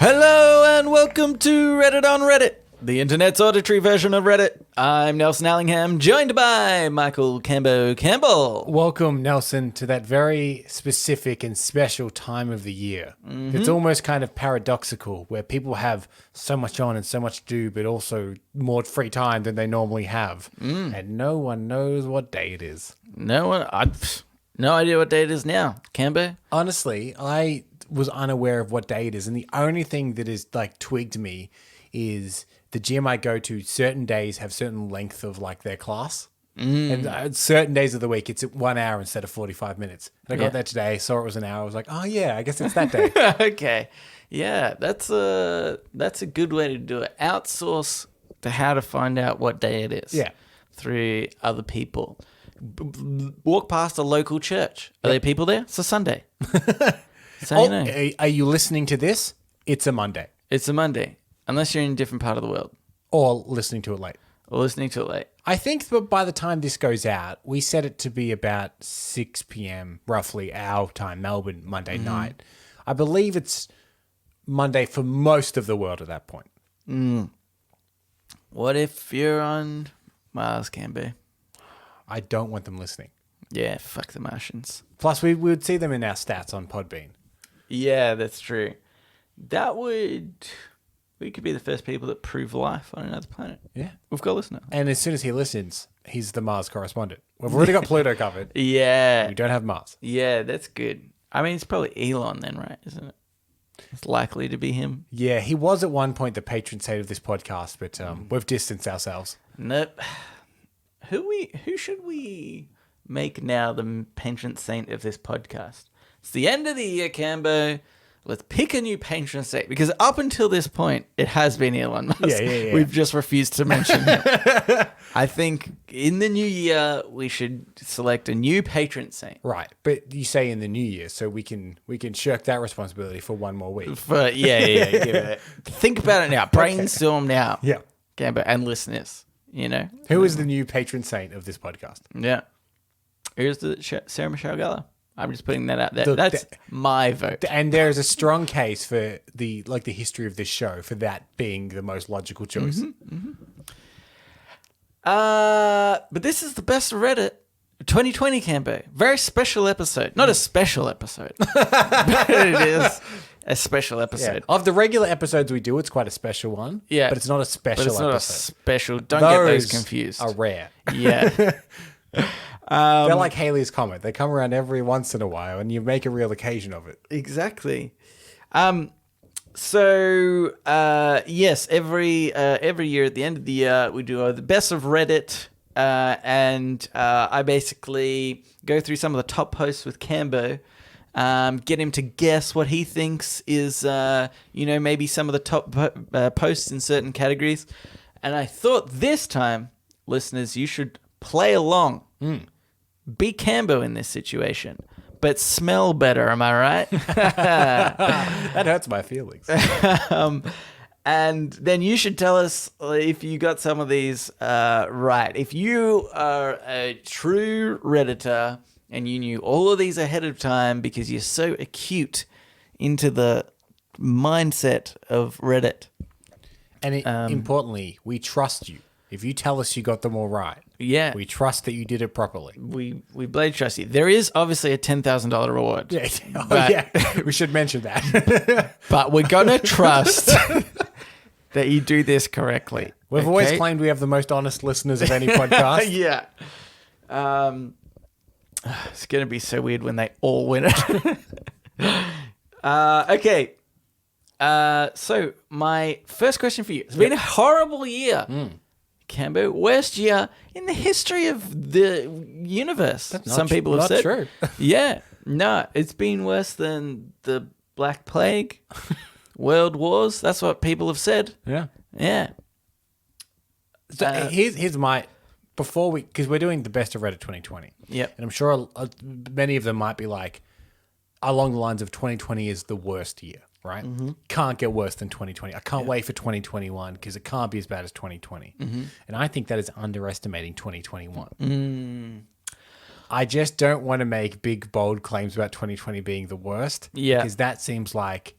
Hello and welcome to Reddit on Reddit, the internet's auditory version of Reddit. I'm Nelson Allingham, joined by Michael Campbell. Welcome, Nelson, to that very specific and special time of the year. It's almost kind of paradoxical, where people have so much on and so much to do, but also more free time than they normally have. And no one knows what day it is. No idea what day it is now, Cambo. Honestly, I was unaware of what day it is, and the only thing that is like twigged me is the gym I go to. Certain days have certain length of like their class, and certain days of the week it's 1 hour instead of 45 minutes. And I got there today, saw it was an hour. I was like, oh yeah, I guess it's that day. Okay, yeah, that's a good way to do it. Outsource to how to find out what day it is. Yeah, through other people. Walk past a local church. Are there people there? It's a Sunday. So you know. Are you listening to this? It's a Monday. It's a Monday, unless you're in a different part of the world. Or listening to it late. I think that by the time this goes out, we set it to be about 6 p.m. roughly our time, Melbourne, Monday night. I believe it's Monday for most of the world at that point. What if you're on Mars, Cambo? I don't want them listening. Yeah, fuck the Martians. Plus, we would see them in our stats on Podbean. Yeah, that's true. We could be the first people that prove life on another planet. Yeah. We've got a listener. And as soon as he listens, he's the Mars correspondent. We've already got Pluto covered. Yeah. We don't have Mars. Yeah, that's good. I mean, it's probably Elon then, right? Isn't it? It's likely to be him. Yeah, he was at one point the patron saint of this podcast, but we've distanced ourselves. Nope. Who should we make now the patron saint of this podcast? It's the end of the year, Cambo. Let's pick a new patron saint, because up until this point, it has been Elon Musk. Yeah. We've just refused to mention him. I think in the new year, we should select a new patron saint. Right, but you say in the new year, so we can shirk that responsibility for one more week. Yeah, give it. Think about it now. Brainstorm now. Yeah. Cambo and listeners, you know. Who is the new patron saint of this podcast? Yeah. Here's the Sarah Michelle Gellar. I'm just putting that out there. That's my vote. And there is a strong case for the history of this show for that being the most logical choice. But this is the best of Reddit 2020, Cambo. Very special episode. Not a special episode, but it is a special episode. Yeah. Of the regular episodes we do, it's quite a special one. Yeah. But it's not a special episode. Not a special. Don't get those confused. Are rare. Yeah. They're like Halley's Comet. They come around every once in a while, and you make a real occasion of it. Exactly. Yes, every year at the end of the year, we do the best of Reddit, and I basically go through some of the top posts with Cambo, get him to guess what he thinks is, maybe some of the top posts in certain categories. And I thought this time, listeners, you should play along. Be Cambo in this situation, but smell better, am I right? That hurts my feelings. And then you should tell us if you got some of these right. If you are a true Redditor and you knew all of these ahead of time because you're so acute into the mindset of Reddit. And importantly, we trust you. If you tell us you got them all right, yeah, we trust that you did it properly. We blade trust you. There is obviously a $10,000 reward. Yeah, yeah. We should mention that. But we're gonna trust that you do this correctly. We've always claimed we have the most honest listeners of any podcast. Yeah. It's gonna be so weird when they all win it. Okay. So my first question for you. It's been a horrible year. Cambo, worst year in the history of the universe. Some people have said. True. Yeah. No, it's been worse than the Black Plague, World Wars. That's what people have said. Yeah. Yeah. So here's my, because we're doing the best of Reddit 2020. Yep. And I'm sure many of them might be like, along the lines of 2020 is the worst year. Right? Can't get worse than 2020. I can't wait for 2021 because it can't be as bad as 2020. And I think that is underestimating 2021. I just don't want to make big, bold claims about 2020 being the worst. Yeah. Because that seems like,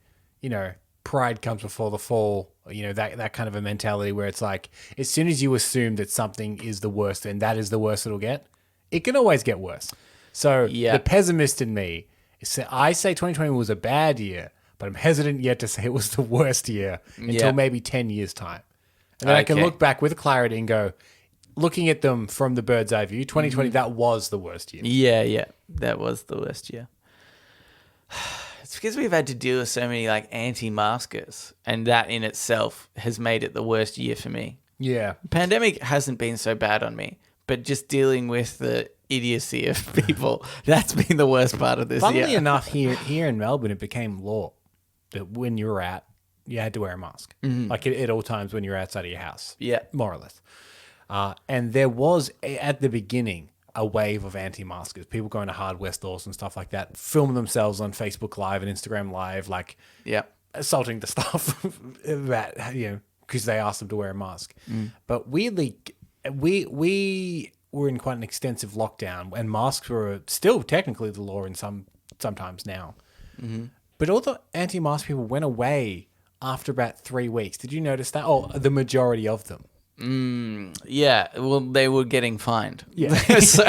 pride comes before the fall. That kind of a mentality where it's like, as soon as you assume that something is the worst and that is the worst it'll get, it can always get worse. So the pessimist in me, I say 2020 was a bad year, but I'm hesitant yet to say it was the worst year until maybe 10 years' time. And then I can look back with clarity and go, looking at them from the bird's eye view, 2020, that was the worst year. Yeah, that was the worst year. It's because we've had to deal with so many like anti-maskers, and that in itself has made it the worst year for me. Yeah. Pandemic hasn't been so bad on me, but just dealing with the idiocy of people, that's been the worst part of this year. Funnily enough, here in Melbourne, it became law that when you were out, you had to wear a mask. Like at all times when you're outside of your house. Yeah. More or less. And there was, at the beginning, a wave of anti-maskers. People going to hardware stores and stuff like that, filming themselves on Facebook Live and Instagram Live, like assaulting the staff about, because they asked them to wear a mask. But weirdly, we were in quite an extensive lockdown, and masks were still technically the law in sometimes now. But all the anti-mask people went away after about 3 weeks. Did you notice that? Oh, the majority of them. Yeah, well, they were getting fined. Yeah. So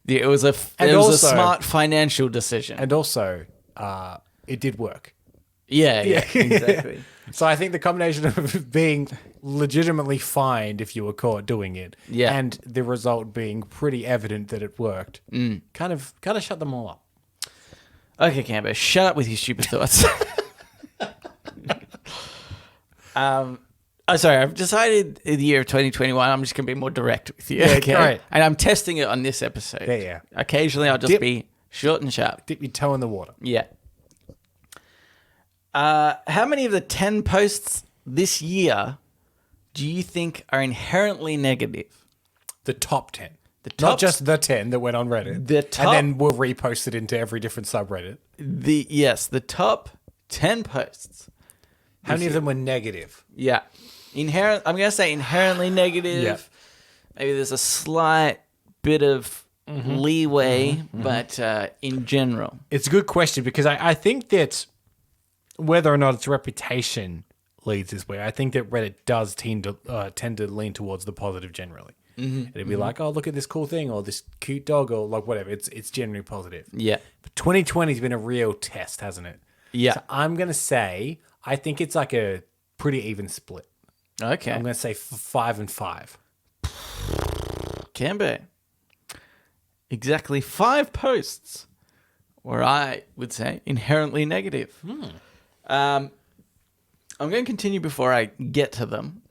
it was a smart financial decision. And also, it did work. Yeah, exactly. So I think the combination of being legitimately fined if you were caught doing it, and the result being pretty evident that it worked, kind of shut them all up. Okay, Cambo, shut up with your stupid thoughts. Oh, sorry, I've decided in the year of 2021, I'm just going to be more direct with you. Yeah, okay. Right. And I'm testing it on this episode. Yeah. Occasionally, I'll just be short and sharp. Dip your toe in the water. Yeah. How many of the 10 posts this year do you think are inherently negative? The top 10. Not just the 10 that went on Reddit. And then were reposted into every different subreddit. The top 10 posts. How many of them were negative? Yeah. I'm going to say inherently negative. Yeah. Maybe there's a slight bit of leeway, but in general. It's a good question because I think that whether or not its reputation leads this way, I think that Reddit does tend to lean towards the positive generally. It'd be like, oh, look at this cool thing or this cute dog or like whatever. It's generally positive. Yeah. But 2020 has been a real test, hasn't it? Yeah. So I'm going to say, I think it's like a pretty even split. Okay. I'm going to say 5 and 5. Can be. Exactly 5 posts where I would say inherently negative. I'm going to continue before I get to them.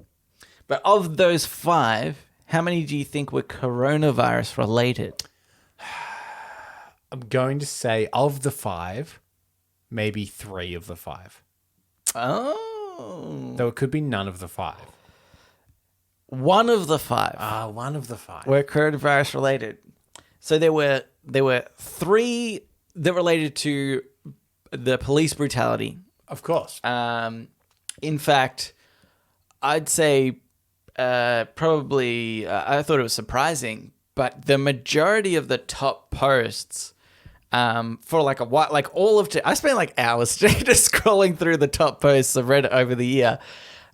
But of those 5, how many do you think were coronavirus related? I'm going to say of the 5, maybe 3 of the 5. Oh. Though it could be none of the 5. One of the 5. One of the 5. Were coronavirus related. So there were 3 that related to the police brutality. Of course. In fact, I'd say probably I thought it was surprising, but the majority of the top posts for like a while, like all of I spent like hours just scrolling through the top posts of Reddit over the year,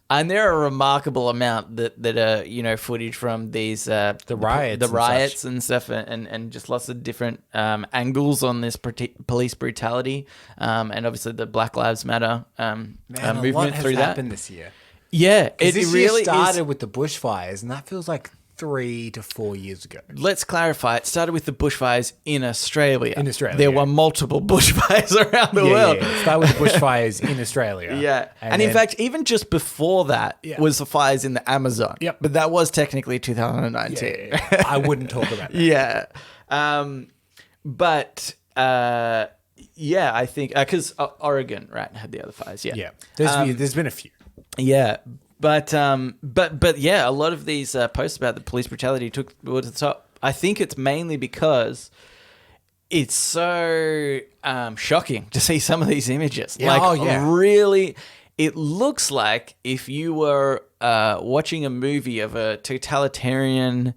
and there are a remarkable amount that are footage from these the riots and stuff, and just lots of different angles on this police brutality, and obviously the Black Lives Matter movement a lot has through that. happened this year. Yeah, it really started with the bushfires, and that feels like 3 to 4 years ago. Let's clarify. It started with the bushfires in Australia. There were multiple bushfires around the world. Yeah. It started with the bushfires in Australia. Yeah. And in fact, even just before that was the fires in the Amazon. Yep. But that was technically 2019. Yeah. I wouldn't talk about that. Yeah. I think because Oregon, right, had the other fires. Yeah. Yeah. There's been a few. Yeah. But yeah, a lot of these posts about the police brutality took to the top. I think it's mainly because it's so shocking to see some of these images. Yeah. Really, it looks like if you were watching a movie of a totalitarian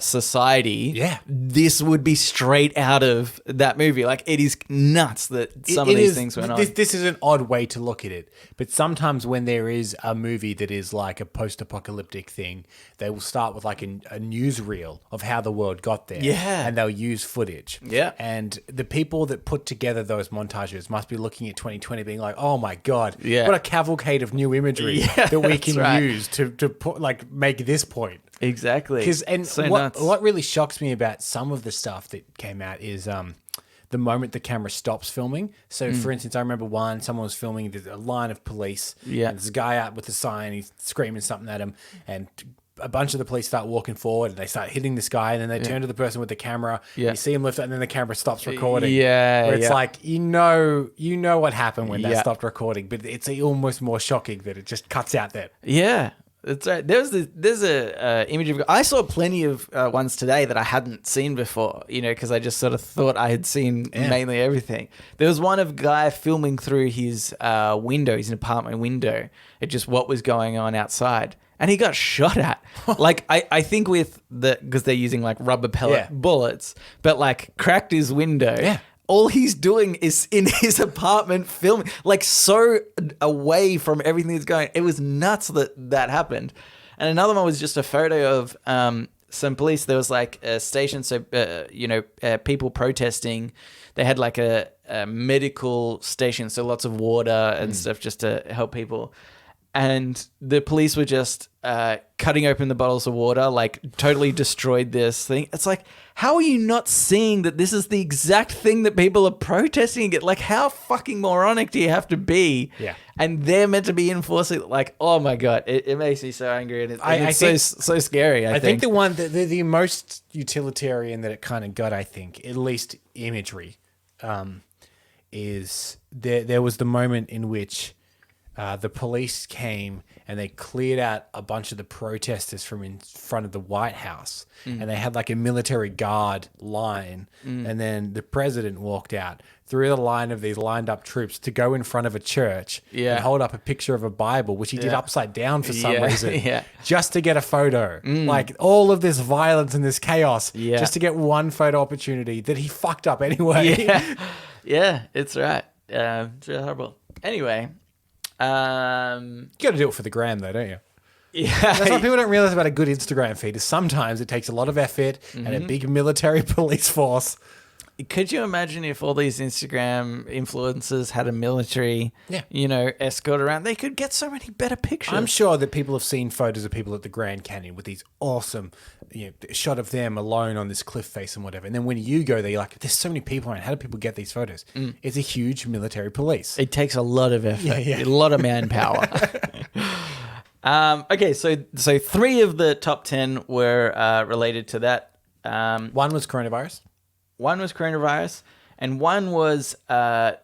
society, Yeah. this would be straight out of that movie. Like, it is nuts that some of these things went on. This is an odd way to look at it, but sometimes when there is a movie that is like a post-apocalyptic thing, they will start with like a newsreel of how the world got there. Yeah. And they'll use footage. Yeah. And the people that put together those montages must be looking at 2020 being like, oh my God, Yeah. what a cavalcade of new imagery that we can right. use to put, like, make this point. Exactly. And so nuts. what really shocks me about some of the stuff that came out is the moment the camera stops filming. So, for instance, I remember someone was filming a line of police. Yeah. And there's a guy out with a sign, he's screaming something at him, and a bunch of the police start walking forward and they start hitting this guy, and then they turn to the person with the camera. Yeah. You see him lift it, and then the camera stops recording. Yeah. Where it's yeah. like, you know what happened when that Yeah. stopped recording, but it's almost more shocking that it just cuts out that. Yeah, that's right. There's a image of. I saw plenty of ones today that I hadn't seen before. Because I just sort of thought I had seen mainly everything. There was one of a guy filming through his window, his apartment window, at just what was going on outside. And he got shot at. Like, I think with because they're using like rubber pellet bullets, but like cracked his window. Yeah. All he's doing is in his apartment filming, like so away from everything that's going. It was nuts that happened. And another one was just a photo of some police. There was like a station, so people protesting. They had like a medical station, so lots of water and stuff just to help people. And the police were just cutting open the bottles of water, like totally destroyed this thing. It's like, how are you not seeing that this is the exact thing that people are protesting? Like, how fucking moronic do you have to be? Yeah. And they're meant to be enforcing, like, oh my God, it makes me so angry. And it's so scary, I think. The one, the most utilitarian that it kind of got, I think, at least imagery, is there was the moment in which the police came and they cleared out a bunch of the protesters from in front of the White House, and they had like a military guard line, and then the president walked out through the line of these lined up troops to go in front of a church and hold up a picture of a Bible, which he did upside down for some reason, just to get a photo. Like all of this violence and this chaos, just to get one photo opportunity that he fucked up anyway. Yeah, it's right. It's really horrible. Anyway. You got to do it for the gram, though, don't you? Yeah, that's what people don't realize about a good Instagram feed. Is sometimes it takes a lot of effort and a big military police force. Could you imagine if all these Instagram influencers had a military, escort around? They could get so many better pictures. I'm sure that people have seen photos of people at the Grand Canyon with these awesome, shot of them alone on this cliff face and whatever. And then when you go there, you're like, there's so many people around. How do people get these photos? It's a huge military police. It takes a lot of effort, a lot of manpower. Okay, so 3 of the top 10 were related to that. One was coronavirus. One was coronavirus, and one was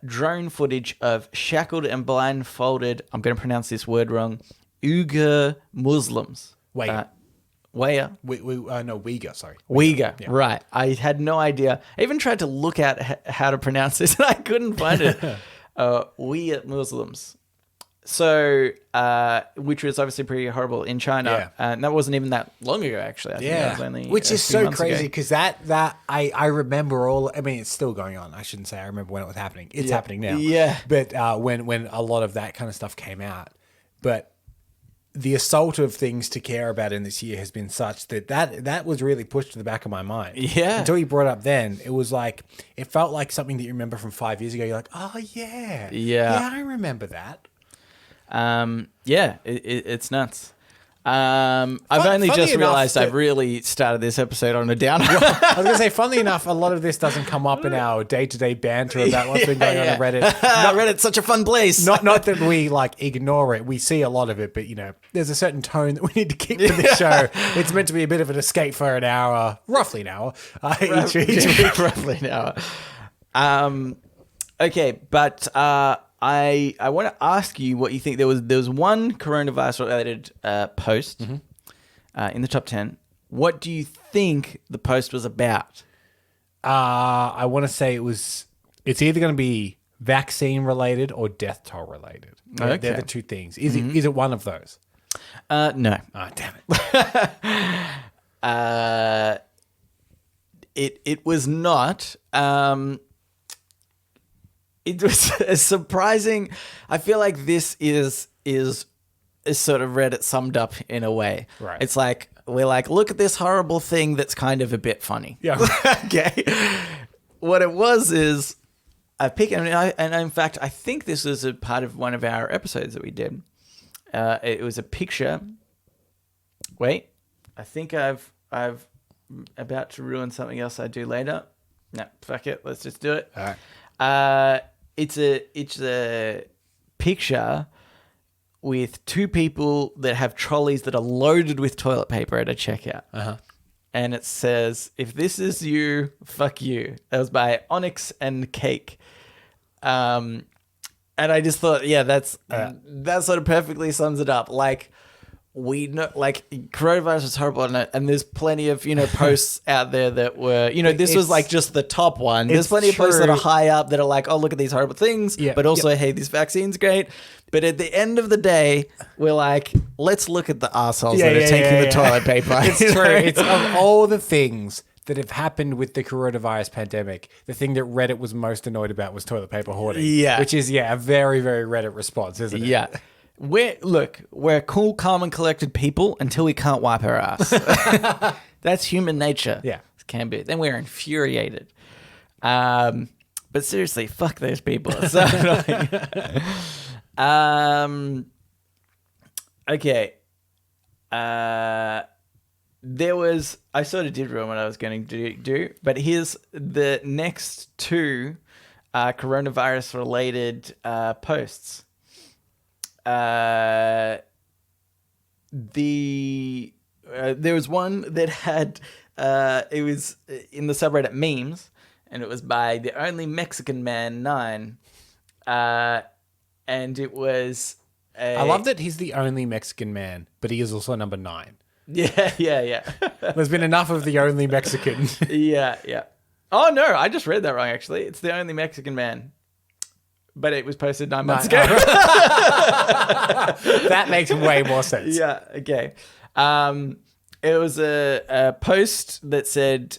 drone footage of shackled and blindfolded, I'm going to pronounce this word wrong, Uyghur Muslims. Uyghur. Uyghur, sorry. Uyghur, yeah. Right. I had no idea. I even tried to look at how to pronounce this, and I couldn't find it. Uyghur Muslims. So, which was obviously pretty horrible in China. And that wasn't even that long ago, actually. I think that was only which is so crazy because that I remember it's still going on. I shouldn't say I remember when it was happening. It's happening now. Yeah. But when a lot of that kind of stuff came out. But the assault of things to care about in this year has been such that was really pushed to the back of my mind. Yeah. Until you brought it up then, it was like, it felt like something that you remember from 5 years ago. You're like, oh, yeah. Yeah, I remember that. It's nuts. I've only just realized I've really started this episode on a downer. I was going to say, funnily enough, a lot of this doesn't come up in our day-to-day banter about what's been going on Reddit. Reddit's such a fun place. Not that we ignore it. We see a lot of it, but there's a certain tone that we need to keep to this show. It's meant to be a bit of an escape for an hour, roughly an hour, each week. Roughly an hour. Okay, but I want to ask you what you think. There was one coronavirus related post in the top 10. What do you think the post was about? I want to say it's either going to be vaccine related or death toll related. Okay. They're the two things. Is it one of those? No. Oh, damn it. It was not. It was a surprising. I feel like this is sort of Reddit summed up in a way. Right. It's like we're like, look at this horrible thing that's kind of a bit funny. Yeah. Okay. What it was is I picked, and in fact, I think this was a part of one of our episodes that we did. It was a picture. Wait, I think I've about to ruin something else I do later. No, fuck it. Let's just do it. All right. It's a picture with two people that have trolleys that are loaded with toilet paper at a checkout. Uh-huh. And it says, "If this is you, fuck you." That was by Onyx and Cake. And I just thought, yeah, that sort of perfectly sums it up. Like, we know, like, coronavirus is horrible, and there's plenty of, posts out there that were, this was like just the top one. There's plenty of posts that are high up that are like, oh, look at these horrible things, but also, hey, this vaccine's great. But at the end of the day, we're like, let's look at the assholes that are taking the toilet paper. It's true. It's of all the things that have happened with the coronavirus pandemic, the thing that Reddit was most annoyed about was toilet paper hoarding. Yeah. Which is, a very, very Reddit response, isn't it? Yeah. We're cool, calm, and collected people until we can't wipe our ass. That's human nature. Yeah. It can be. Then we're infuriated. But seriously, fuck those people. It's so annoying. Okay. I sort of did ruin what I was going to do, but here's the next two coronavirus-related posts. There was one that had it was in the subreddit memes, and it was by the only Mexican man 9, and it was. I love that he's the only Mexican man, but he is also number 9. Yeah. There's been enough of the only Mexican. Yeah. Oh no, I just read that wrong. Actually, it's the only Mexican man. But it was posted 9 months ago. That makes way more sense. Yeah, okay. It was a post that said,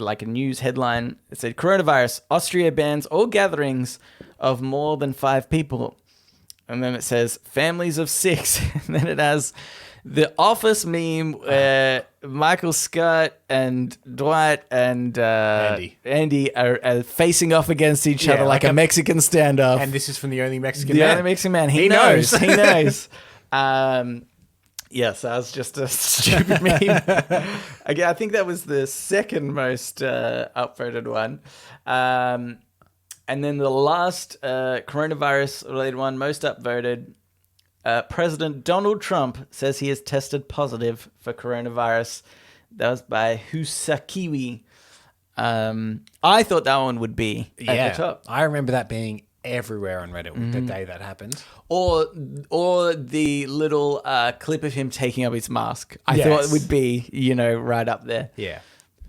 like a news headline, it said, "Coronavirus, Austria bans all gatherings of more than 5 people." And then it says, "Families of 6." And then it has the Office meme where Michael Scott and Dwight and Andy are facing off against each other like a Mexican standoff. And this is from the only Mexican man. The only Mexican man. He knows. He knows. Yes, that was just a stupid meme. Again, I think that was the second most upvoted one. And then the last coronavirus-related one, most upvoted, President Donald Trump says he has tested positive for coronavirus. That was by Husakiwi. I thought that one would be at the top. I remember that being everywhere on Reddit the day that happened. Or the little clip of him taking off his mask. I thought it would be, right up there. Yeah.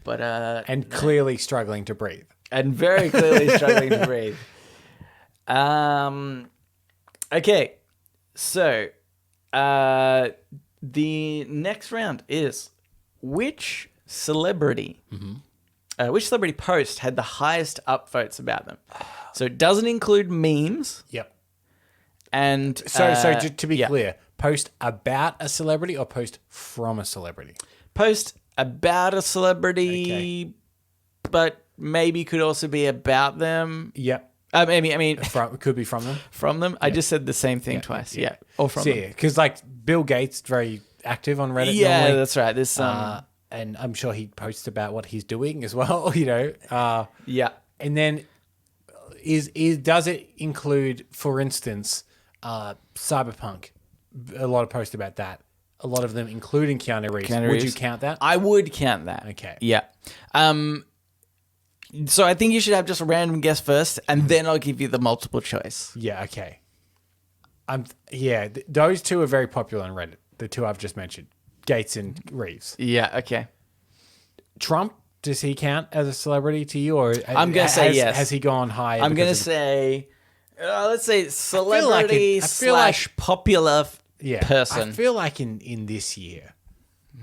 But and clearly struggling to breathe. And very clearly struggling to breathe. Okay. So, the next round is which celebrity post had the highest upvotes about them? So it doesn't include memes. Yep. And so to be clear, post about a celebrity or post from a celebrity? Post about a celebrity, but maybe could also be about them. Yep. It could be from them. From them? Yep. I just said the same thing twice. Yeah. Or from them. Yeah, because like Bill Gates, very active on Reddit. Yeah, normally. That's right. There's and I'm sure he posts about what he's doing as well, Yeah. And then does it include, for instance, Cyberpunk? A lot of posts about that. A lot of them, including Keanu Reeves. Would you count that? I would count that. Okay. Yeah. So I think you should have just a random guess first, and then I'll give you the multiple choice. Yeah, okay. Those two are very popular on Reddit. The two I've just mentioned, Gates and Reeves. Yeah, okay. Trump, does he count as a celebrity to you, or I'm gonna say yes? Has he gone higher? I'm gonna say, let's say celebrity / popular person. I feel like in this year,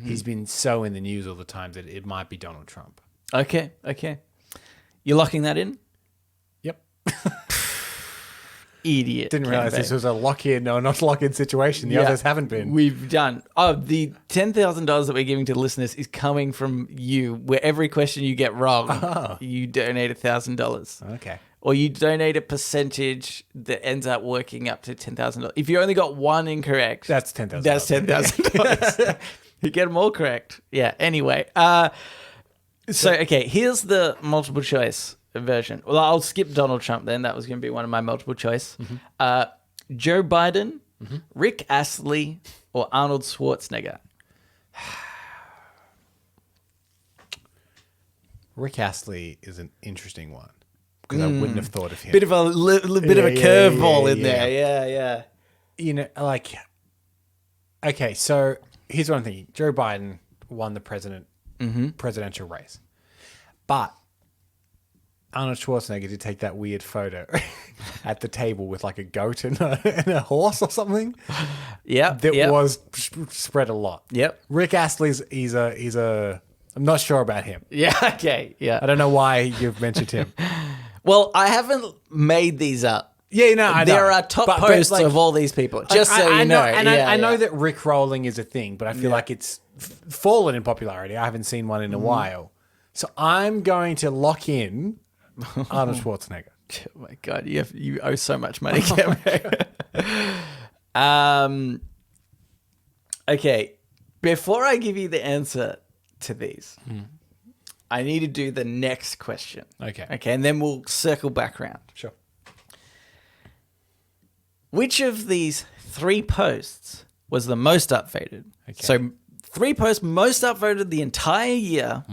he's been so in the news all the time that it might be Donald Trump. Okay. You're locking that in? Yep. Idiot. Didn't realize this was a lock-in or not lock-in situation. The others haven't been. We've done. Oh, the $10,000 that we're giving to the listeners is coming from you, where every question you get wrong, you donate $1,000. Okay. Or you donate a percentage that ends up working up to $10,000. If you only got one incorrect, That's $10,000. That's $10,000. You get them all correct. Yeah. Anyway, okay. Here's the multiple choice version. Well, I'll skip Donald Trump then. That was going to be one of my multiple choice. Joe Biden, Rick Astley, or Arnold Schwarzenegger. Rick Astley is an interesting one because I wouldn't have thought of him. Bit of a curveball in there. Yeah. You know, like, okay, so here's what I'm thinking. Joe Biden won the presidential race, but Arnold Schwarzenegger did take that weird photo at the table with like a goat and a horse or something. Yeah, that was spread a lot. Yep. Rick Astley's he's a. I'm not sure about him. Yeah. Okay. Yeah. I don't know why you've mentioned him. Well, I haven't made these up. Yeah, no, I know. There are top posts of all these people. Just so you know. And I know that Rick rolling is a thing, but I feel like it's fallen in popularity. I haven't seen one in a while. So I'm going to lock in Arnold Schwarzenegger. Oh my God, you owe so much money, okay, before I give you the answer to these, I need to do the next question. Okay, and then we'll circle back around. Sure. Which of these 3 posts was the most upvoted? Okay. So 3 posts most upvoted the entire year.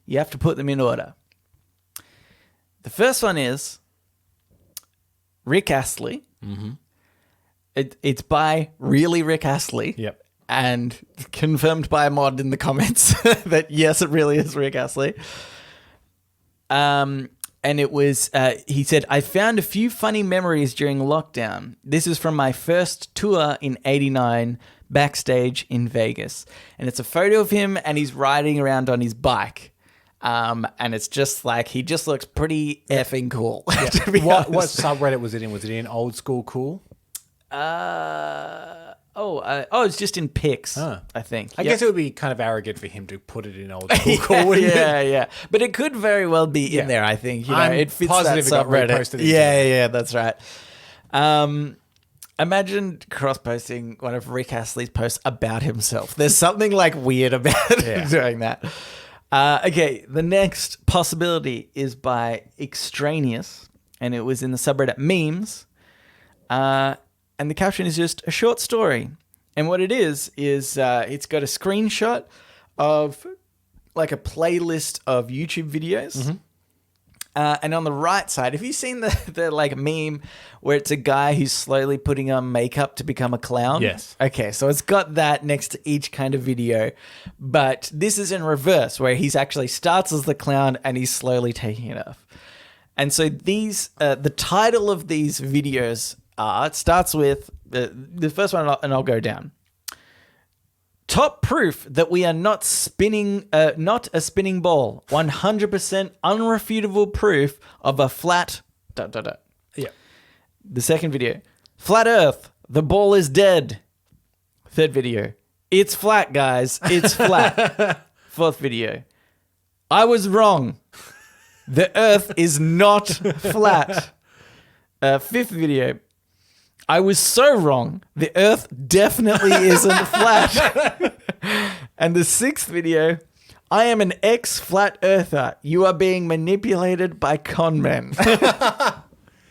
You have to put them in order. The first one is Rick Astley. It's by really Rick Astley. Yep. And confirmed by a mod in the comments that yes, it really is Rick Astley. And it was, he said, I found a few funny memories during lockdown. This is from my first tour in '89, backstage in Vegas. And it's a photo of him and he's riding around on his bike. And it's just like, he just looks pretty effing cool. Yeah. What subreddit was it in? Was it in Old School Cool? It's just in pics, I think. I guess it would be kind of arrogant for him to put it in Old School Cool, wouldn't it? Yeah. But it could very well be in there, I think. You know, it fits positive that subreddit. It got reposted. Yeah, that's right. Imagine cross-posting one of Rick Astley's posts about himself. There's something like weird about doing that. Okay, the next possibility is by Extraneous, and it was in the subreddit memes. And the caption is just a short story. And what it is it's got a screenshot of like a playlist of YouTube videos. And on the right side, have you seen the like meme where it's a guy who's slowly putting on makeup to become a clown? Yes. Okay, so it's got that next to each kind of video. But this is in reverse, where he's actually starts as the clown and he's slowly taking it off. And so these, the title of these videos it starts with the first one, and I'll go down. Top proof that we are not not a spinning ball. 100% unrefutable proof of a flat. Yeah. The second video, flat Earth. The ball is dead. Third video, it's flat, guys. It's flat. Fourth video, I was wrong. The Earth is not flat. Fifth video, I was so wrong. The Earth definitely isn't flat. And the sixth video, I am an ex-flat earther. You are being manipulated by con men.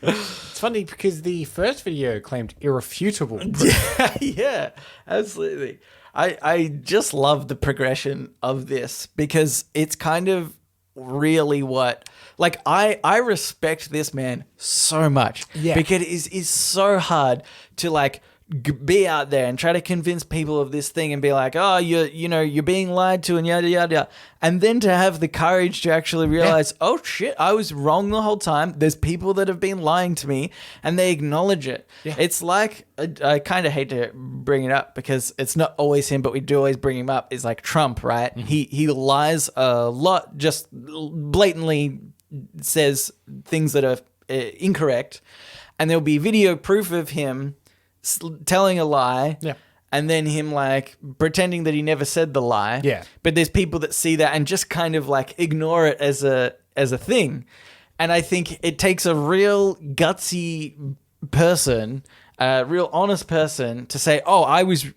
It's funny because the first video claimed irrefutable proof. Yeah, absolutely. I just love the progression of this because it's kind of really what... Like, I respect this man so much. Yeah. Because it is so hard to, like, be out there and try to convince people of this thing and be like, oh, you're being lied to and yada, yada, yada. And then to have the courage to actually realize, oh shit, I was wrong the whole time. There's people that have been lying to me and they acknowledge it. Yeah. It's like, I kind of hate to bring it up because it's not always him, but we do always bring him up. It's like Trump, right? Mm-hmm. He lies a lot, just blatantly says things that are incorrect. And there'll be video proof of him telling a lie, and then him like pretending that he never said the lie. Yeah. But there's people that see that and just kind of like ignore it as a thing. And I think it takes a real gutsy person, a real honest person to say, "Oh, I was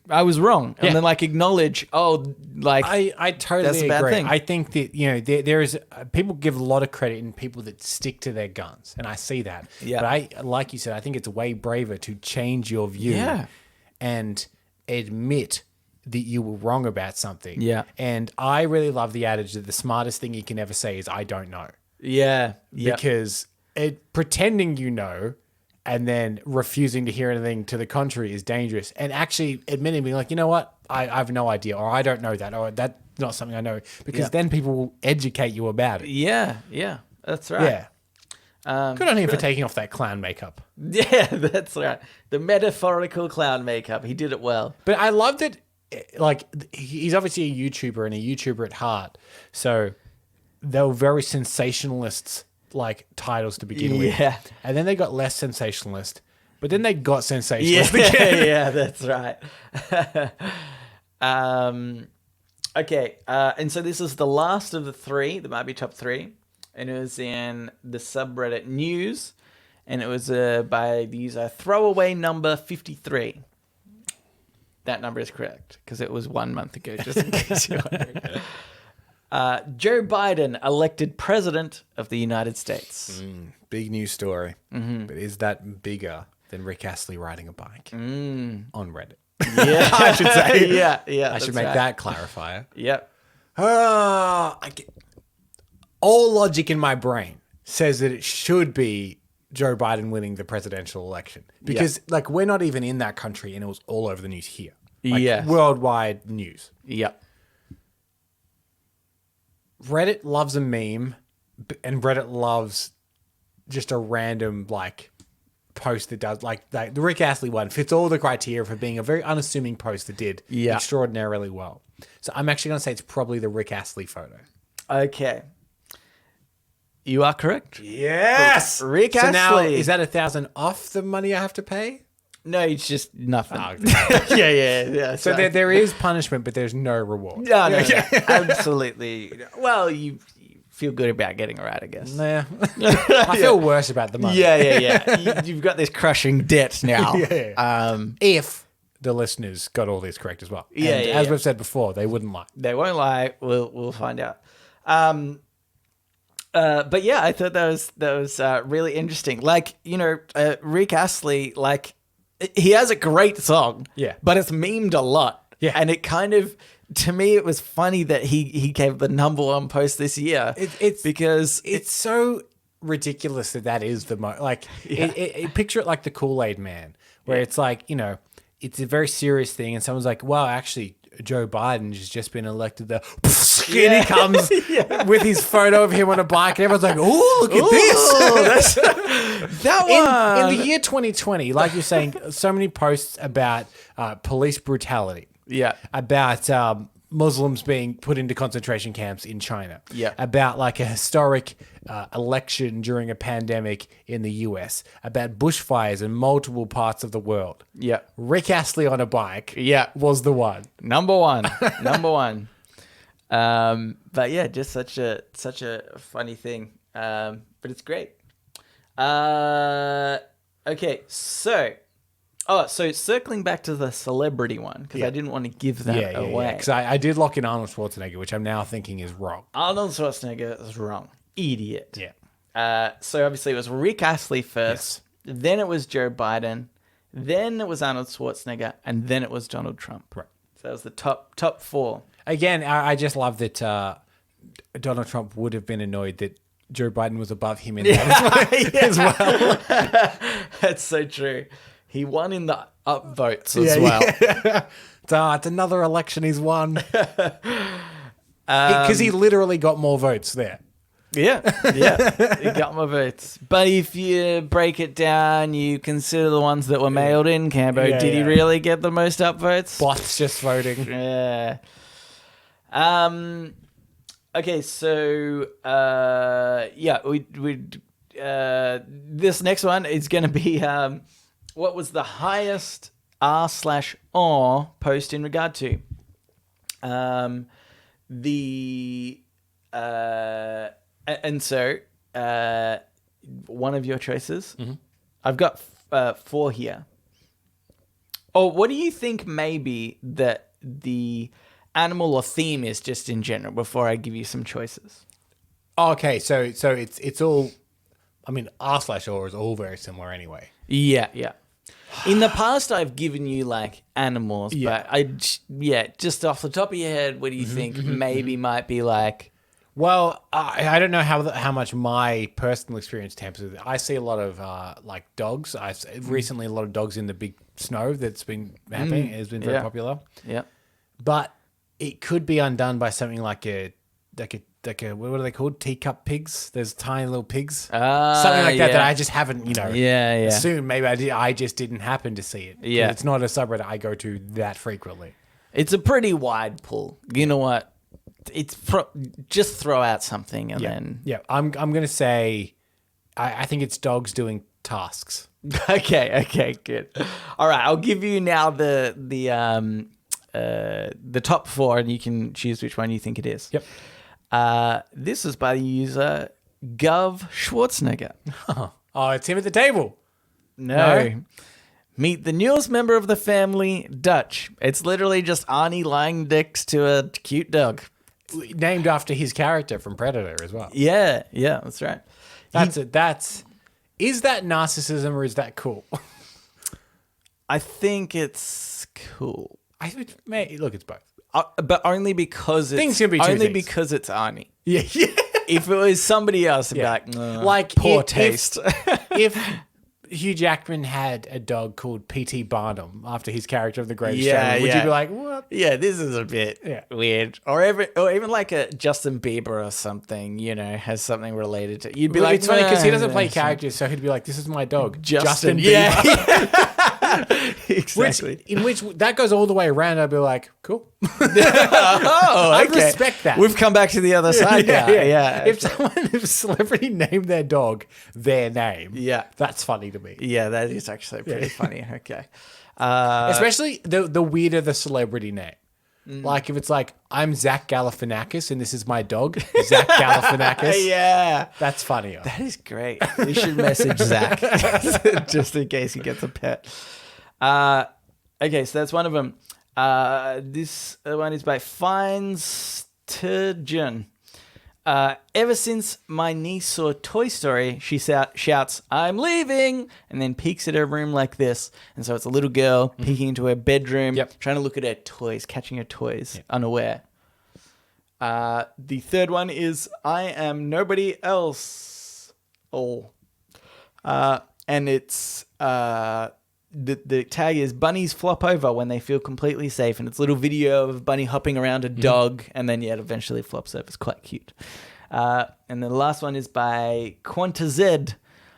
wrong," and then like acknowledge, "Oh, like I totally that's a bad agree. thing." I think that there is people give a lot of credit in people that stick to their guns, and I see that. Yeah. But like you said, I think it's way braver to change your view, and admit that you were wrong about something. Yeah. And I really love the adage that the smartest thing you can ever say is "I don't know." Yeah. Because pretending you know and then refusing to hear anything to the contrary is dangerous. And actually admitting, being like, you know what, I have no idea, or I don't know that, or that's not something I know, because then people will educate you about it. Yeah, that's right. Yeah. Good on him for taking off that clown makeup. Yeah, that's right. The metaphorical clown makeup. He did it well. But I love that, like, he's obviously a YouTuber and a YouTuber at heart. So they were very sensationalist like titles to begin with. Yeah. And then they got less sensationalist, but then they got sensationalist again. Yeah, that's right. Okay. And so this is the last of the three. There might be top three. And it was in the subreddit news. And it was by the user throwaway number 53. That number is correct because it was 1 month ago, just in case you're wondering. Joe Biden elected president of the United States. Big news story. Mm-hmm. But is that bigger than Rick Astley riding a bike on Reddit? Yeah, I should say. Yeah. I should make that clarifier. Yep. All logic in my brain says that it should be Joe Biden winning the presidential election because, like, we're not even in that country, and it was all over the news here. Like, worldwide news. Yep. Reddit loves a meme, and Reddit loves just a random like post that does like the Rick Astley one fits all the criteria for being a very unassuming post that did extraordinarily well. So I'm actually going to say it's probably the Rick Astley photo. Okay. You are correct. Yes. Rick Astley. Now, is that 1,000 off the money I have to pay? No, it's just nothing. Oh, okay. yeah. So there is punishment, but there's no reward. No, absolutely. Well, you feel good about getting it right, I guess. Nah. I feel worse about the money. Yeah. You've got this crushing debt now. If the listeners got all this correct as well. As we've said before, they wouldn't lie. They won't lie. We'll find out. But yeah, I thought that was really interesting. Like, Rick Astley, like, he has a great song, but it's memed a lot. Yeah. And it kind of, to me, it was funny that he gave the number one post this year. It's because it's so ridiculous that is the most, like, picture it like the Kool-Aid Man, where it's like, it's a very serious thing. And someone's like, well, actually, Joe Biden has just been elected. And he comes with his photo of him on a bike, and everyone's like, "Oh, look at this!" That one in the year 2020, like you're saying, so many posts about police brutality, about Muslims being put into concentration camps in China, about like a historic election during a pandemic in the US, about bushfires in multiple parts of the world. Yeah, Rick Astley on a bike, was the one, number one. But yeah, just such a funny thing. But it's great. Okay, so circling back to the celebrity one, because I didn't want to give that away. Because I did lock in Arnold Schwarzenegger, which I'm now thinking is wrong. Arnold Schwarzenegger is wrong. Idiot. Yeah. So obviously it was Rick Astley first, then it was Joe Biden, then it was Arnold Schwarzenegger, and then it was Donald Trump. Right. So that was the top four. Again, I just love that Donald Trump would have been annoyed that Joe Biden was above him in that as well. That's so true. He won in the upvotes as well. It's another election he's won. Because he literally got more votes there. Yeah, he got my votes. But if you break it down, you consider the ones that were mailed in, Cambo. Yeah, Did he really get the most upvotes? Bots just voting. Yeah. Okay, so this next one is going to be what was the highest r/r post in regard to? One of your choices. Mm-hmm. I've got 4 here. Oh, what do you think maybe that the animal or theme is just in general before I give you some choices? Okay, so it's all, I mean, r/r is all very similar anyway. Yeah. In the past, I've given you like animals, but just off the top of your head, what do you think maybe might be like? Well, I don't know how much my personal experience tampers with it. I see a lot of like dogs. Recently a lot of dogs in the big snow that's been happening. It has been very popular. Yeah, but it could be undone by something like a what are they called? Teacup pigs. There's tiny little pigs, something like that I just haven't assumed. Maybe I just didn't happen to see it. Yeah, it's not a subreddit I go to that frequently. It's a pretty wide pull. You know what? It's just throw out something and then I'm gonna say I think it's dogs doing tasks. Okay, good. All right, I'll give you now the top 4 and you can choose which one you think it is. Yep. This is by the user Gov Schwarzenegger. Oh, it's him at the table. No. Meet the newest member of the family, Dutch. It's literally just Arnie lying next to a cute dog. Named after his character from Predator as well. Yeah, that's right. Is that narcissism or is that cool? I think it's cool. Look, it's both. But only because it's things can be because it's Arnie. Yeah. If it was somebody else, I'd be like poor taste. If Hugh Jackman had a dog called P.T. Barnum after his character of The Greatest Showman, would you be like, what? Yeah, this is a bit weird. Or even like a Justin Bieber or something, has something related to it. You'd be like, it's funny because he doesn't play characters, so he'd be like, this is my dog, Justin Bieber. Yeah. Exactly. In which that goes all the way around. I'd be like, cool. I respect that. We've come back to the other side now. Yeah. If a celebrity named their dog their name, that's funny to me. Yeah, that is actually pretty funny. Okay. Especially the weirder the celebrity name. Like if it's like, I'm Zach Galifianakis and this is my dog, Zach Galifianakis. Yeah. That's funnier. That is great. We should message Zach just in case he gets a pet. Okay, so that's one of them. This one is by Feinstergen. Ever since my niece saw Toy Story, she shouts, "I'm leaving," and then peeks at her room like this. And so it's a little girl peeking into her bedroom, trying to look at her toys, catching her toys, unaware. The third one is, "I am nobody else." And it's the tag is bunnies flop over when they feel completely safe, and it's a little video of a bunny hopping around a dog, and then it eventually flops over. It's quite cute. And then the last one is by QuantaZ.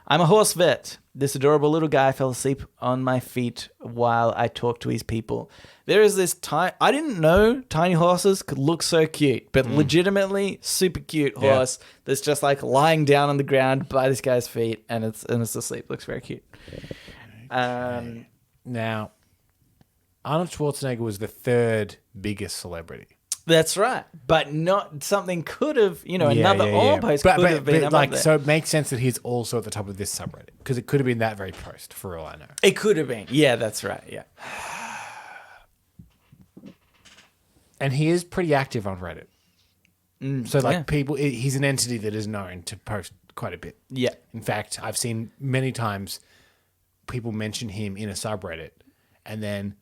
I'm a horse vet. This adorable little guy fell asleep on my feet while I talked to his people. There is this I didn't know tiny horses could look so cute, but legitimately super cute horse that's just like lying down on the ground by this guy's feet, and it's asleep. Looks very cute. Now, Arnold Schwarzenegger was the 3rd biggest celebrity. That's right, but not something could have, another all post could have been up there. So it makes sense that he's also at the top of this subreddit because it could have been that very post for all I know. It could have been. Yeah, that's right. Yeah. And he is pretty active on Reddit. So people, he's an entity that is known to post quite a bit. Yeah. In fact, I've seen many times people mention him in a subreddit, and then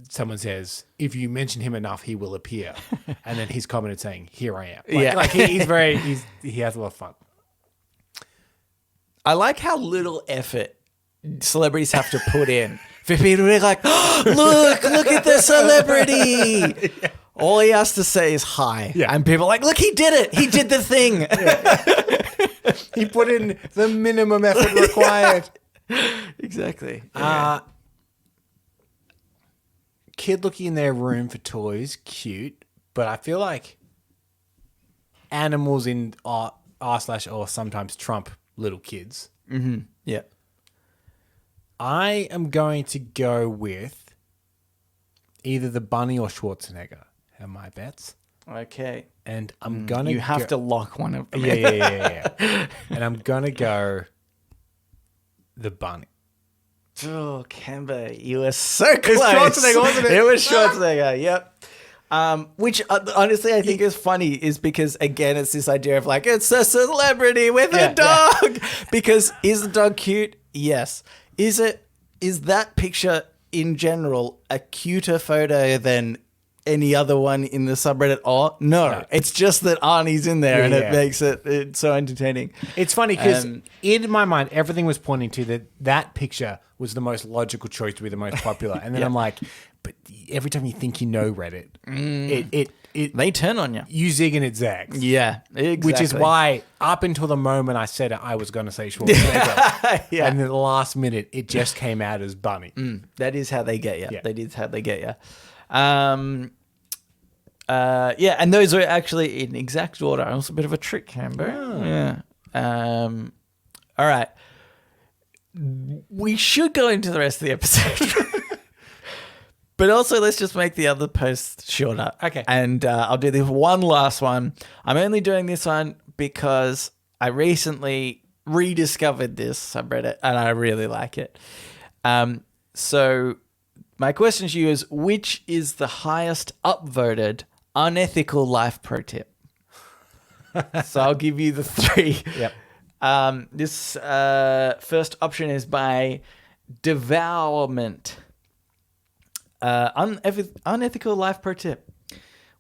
someone says, if you mention him enough, he will appear. And then he's commented saying, here I am. He has a lot of fun. I like how little effort celebrities have to put in for people to be like, oh, look at the celebrity. Yeah. All he has to say is hi. Yeah. And people are like, look, he did it. He did the thing. Yeah. He put in the minimum effort required. Exactly. Yeah. Kid looking in their room for toys, cute. But I feel like animals in r/or sometimes trump little kids. Mm-hmm. Yeah. I am going to go with either the bunny or Schwarzenegger. Are my bets. Okay. And I'm gonna. You have to lock one of them. Yeah. And I'm gonna go the bunny. Oh, Camber, you were so close. It was Schwarzenegger, wasn't it? It was Schwarzenegger. Yep. Which honestly I think is funny, is because again it's this idea of like it's a celebrity with a dog. Yeah. Because is the dog cute? Yes. Is that picture in general a cuter photo than any other one in the subreddit? Or no, it's just that Arnie's in there and it makes it so entertaining. It's funny because in my mind everything was pointing to that picture was the most logical choice to be the most popular, and then I'm like, but every time you think you know Reddit, they turn on you. You zig and it zags. Yeah, exactly. Which is why up until the moment I said it, I was going to say Schwarzenegger. Yeah. And then the last minute, it just came out as bunny. That is how they get you. Yeah. That is how they get you. And those are actually in exact order. Also a bit of a trick, Camber. Oh. Yeah. All right. We should go into the rest of the episode. But also, let's just make the other post shorter. Okay. And I'll do this one last one. I'm only doing this one because I recently rediscovered this subreddit and I really like it. So my question to you is, which is the highest upvoted unethical life pro tip? So I'll give you the three. Yep. This first option is by Devourment. Unethical life pro tip.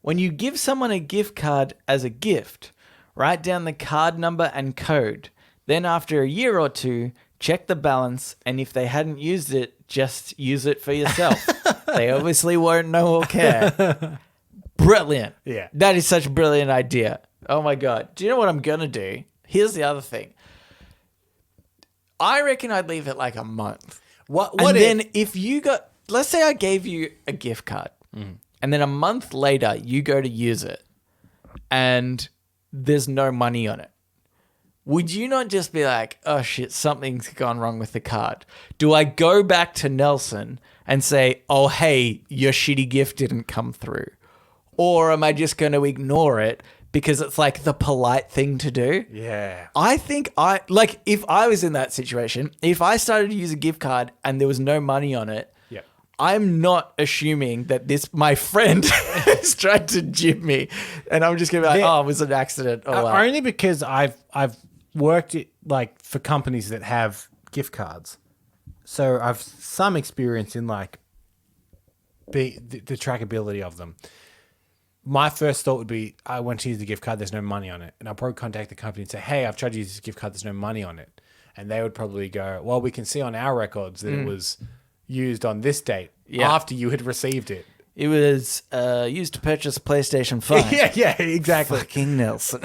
When you give someone a gift card as a gift, write down the card number and code. Then after a year or two, check the balance, and if they hadn't used it, just use it for yourself. They obviously won't know or care. Brilliant. Yeah. That is such a brilliant idea. Oh my God. Do you know what I'm going to do? Here's the other thing. I reckon I'd leave it like a month. If you got, let's say I gave you a gift card and then a month later you go to use it and there's no money on it. Would you not just be like, oh shit, something's gone wrong with the card? Do I go back to Nelson and say, oh, hey, your shitty gift didn't come through? Or am I just going to ignore it because it's like the polite thing to do? Yeah. I think if I was in that situation, if I started to use a gift card and there was no money on it, I'm not assuming that my friend is trying to jib me, and I'm just gonna be like, oh, it was an accident. Only because I've worked like for companies that have gift cards, so I've some experience in like the trackability of them. My first thought would be, I want to use the gift card, there's no money on it, and I'll probably contact the company and say, hey, I've tried to use this gift card, there's no money on it, and they would probably go, well, we can see on our records that it was used on this date after you had received it. It was used to purchase a PlayStation 5. yeah, exactly. Fucking Nelson.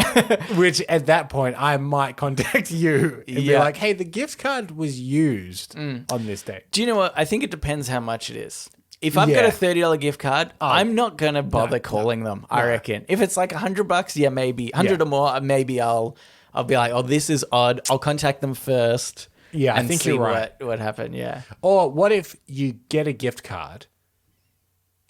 Which at that point, I might contact you and be like, hey, the gift card was used on this date. Do you know what? I think it depends how much it is. If I've got a $30 gift card, I'm not going to bother calling them, I reckon. If it's like $100, maybe. 100 or more, maybe I'll be like, oh, this is odd. I'll contact them first. Yeah, I think you're right. What happened, yeah. Or what if you get a gift card?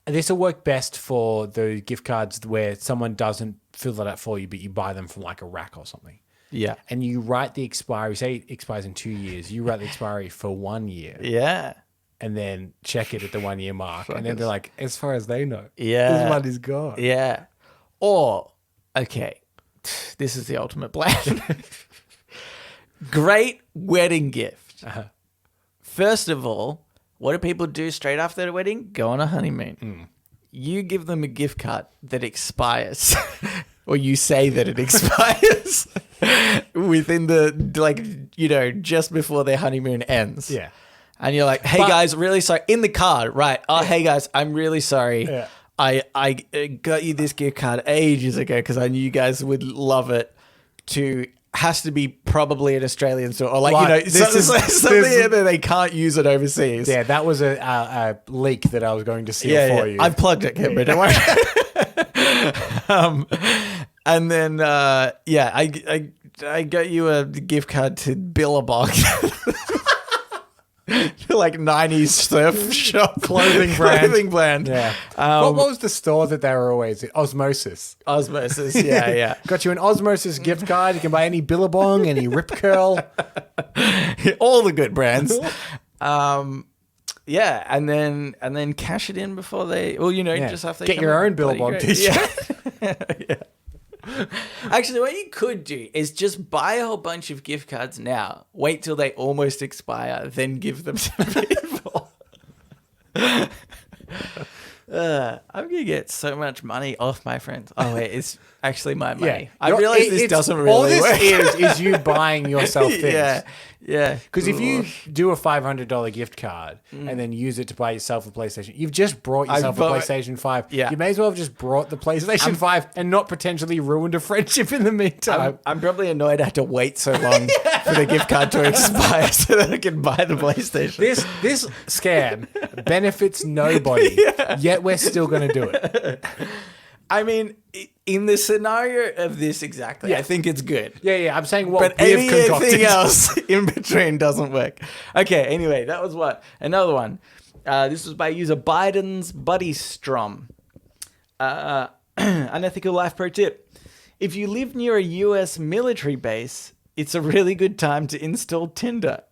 This will work best for the gift cards where someone doesn't fill it out for you, but you buy them from like a rack or something. Yeah. And you write the expiry, say it expires in 2 years. You write the expiry for 1 year. Yeah. And then check it at the 1 year mark. And then they're like, as far as they know, this money's gone. Yeah. Or, okay, this is the ultimate plan. Great wedding gift. First of all, what do people do straight after their wedding? Go on a honeymoon. You give them a gift card that expires, or you say that it expires within the just before their honeymoon ends. Yeah. And you're like, hey, guys, really sorry. In the card, right? Oh, hey, guys, I'm really sorry. Yeah. I got you this gift card ages ago because I knew you guys would love it. Has to be probably an Australian store. Or something that they can't use it overseas. Yeah, that was a leak that I was going to seal for you. I've plugged it, Kimber. Don't worry. And then, I got you a gift card to Billabong. Like 90s surf shop clothing brand. Yeah. What was the store that they were always in? Osmosis. Yeah. Got you an Osmosis gift card. You can buy any Billabong, any Rip Curl. All the good brands. Yeah, and then cash it in before they just after they get your own Billabong t-shirt. Yeah. Actually, what you could do is just buy a whole bunch of gift cards now, wait till they almost expire, then give them to people. I'm gonna get so much money off my friends. Oh wait, it's actually my money. Yeah. I realize this doesn't really all work. this is you buying yourself things. Yeah. Because if you do a $500 gift card and then use it to buy yourself a PlayStation, you've just brought yourself a PlayStation 5. Yeah. You may as well have just brought the PlayStation 5 and not potentially ruined a friendship in the meantime. I'm probably annoyed I had to wait so long for the gift card to expire so that I can buy the PlayStation. This scam benefits nobody, yet we're still going to do it. I mean, in the scenario of this exactly, I think it's good. Yeah. I'm saying what But we've concocted. anything else in between doesn't work. Okay, anyway, that was what? Another one. This was by user Biden's Buddy Strom. Unethical life pro tip. If you live near a US military base, it's a really good time to install Tinder.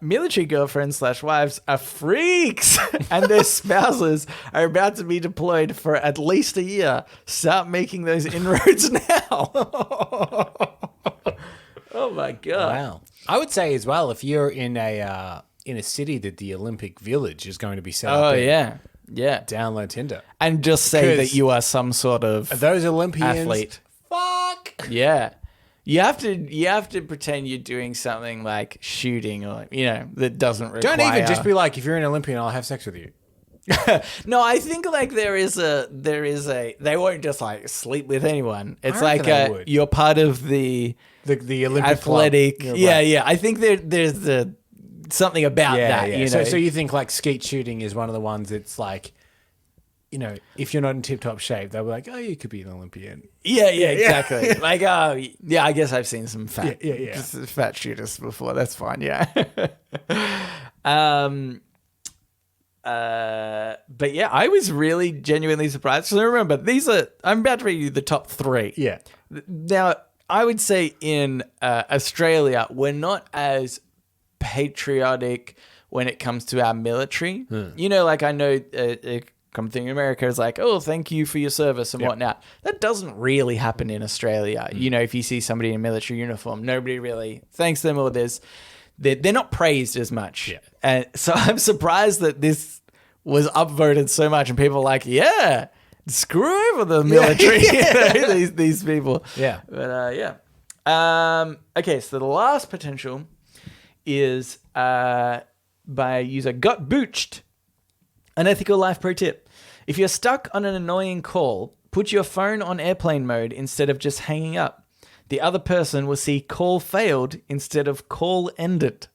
Military girlfriends / wives are freaks and their spouses are about to be deployed for at least a year. Start making those inroads now. Oh my God. Wow. I would say as well, if you're in a city that the Olympic Village is going to be set up in, yeah. download Tinder. And just say that you are some sort of Those Olympians, athlete. fuck. Yeah. You have to pretend you're doing something like shooting or that doesn't require. Don't even just be like, if you're an Olympian, I'll have sex with you. No, I think like there is a they won't just like sleep with anyone. It's I reckon they would. You're part of the Olympic athletic. club. Yeah. I think there's something about that. Yeah. So you think like skeet shooting is one of the ones that's like, if you're not in tip-top shape, they'll be like, oh, you could be an Olympian. Yeah, exactly. Like, I guess I've seen some fat shooters before. That's fine, yeah. But yeah, I was really genuinely surprised. So remember, I'm about to read you the top 3. Yeah. Now, I would say in Australia, we're not as patriotic when it comes to our military. Like I know... common thing in America is like, oh, thank you for your service and whatnot. That doesn't really happen in Australia. If you see somebody in a military uniform, nobody really thanks them or they're not praised as much. Yeah. And so I'm surprised that this was upvoted so much and people are like, yeah, screw over the military. These people. Yeah. But okay, so the last potential is by user Got Booched. Unethical life pro tip. If you're stuck on an annoying call, put your phone on airplane mode instead of just hanging up. The other person will see call failed instead of call ended.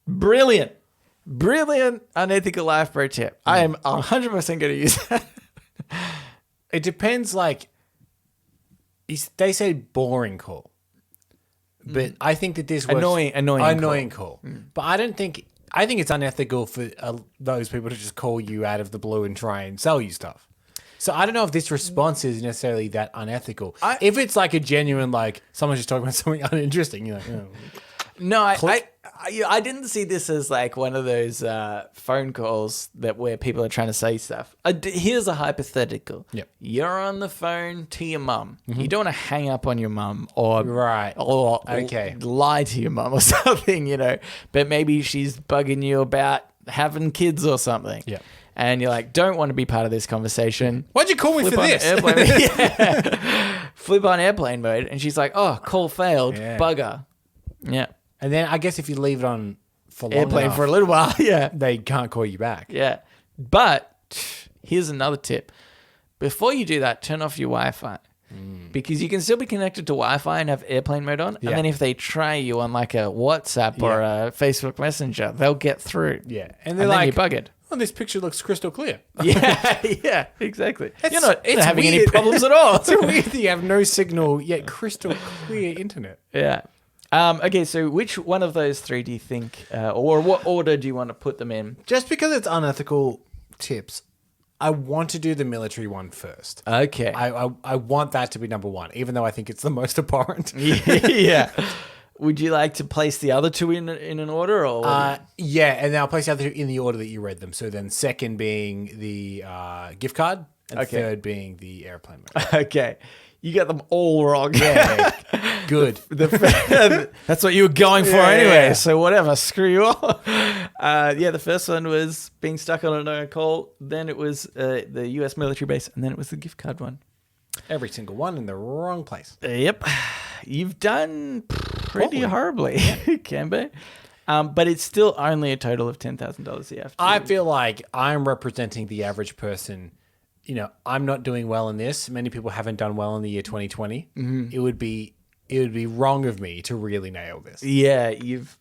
Brilliant. Brilliant unethical life pro tip. I am 100% going to use that. It depends, like, they say boring call. But I think that this was... Annoying call. But I think it's unethical for those people to just call you out of the blue and try and sell you stuff. So I don't know if this response is necessarily that unethical. If it's like a genuine, like, someone's just talking about something uninteresting, you're like, oh. No, I didn't see this as like one of those phone calls where people are trying to say stuff. Here's a hypothetical. Yep. You're on the phone to your mum. Mm-hmm. You don't want to hang up on your mum or lie to your mum or something, But maybe she's bugging you about having kids or something. Yeah. And you're like, don't want to be part of this conversation. Why'd you call me for this? Flip on airplane mode. And she's like, oh, call failed. Yeah. Bugger. Yeah. And then I guess if you leave it on for long Airplane enough, for a little while. Yeah. they can't call you back. Yeah. But here's another tip. Before you do that, turn off your Wi-Fi. Because you can still be connected to Wi-Fi and have airplane mode on. Yeah. And then if they try you on like a WhatsApp or a Facebook Messenger, they'll get through. Yeah. And they're then like, you're buggered. oh, this picture looks crystal clear. Yeah, exactly. You're not it's having any weird. problems at all. It's weird that you have no signal, yet crystal clear internet. Yeah. Okay, so which one of those three do you think, or what order do you want to put them in? Just because it's unethical tips, I want to do the military one first. Okay. I want that to be number one, even though I think it's the most abhorrent. Yeah. Would you like to place the other two in an order, or? Yeah, and then I'll place the other two in the order that you read them. So then second being the gift card, and third being the airplane mode. Okay. You got them all wrong. Yeah, good. That's what you were going for anyway. So whatever, screw you all. The first one was being stuck on a call. Then it was the U.S. military base, and then it was the gift card one. Every single one in the wrong place. Yep, you've done pretty horribly, Cambo. But it's still only a total of $10,000 you have to. I feel like I'm representing the average person. You know, I'm not doing well in this. Many people haven't done well in the year 2020. Mm-hmm. It would be wrong of me to really nail this. Yeah, you've.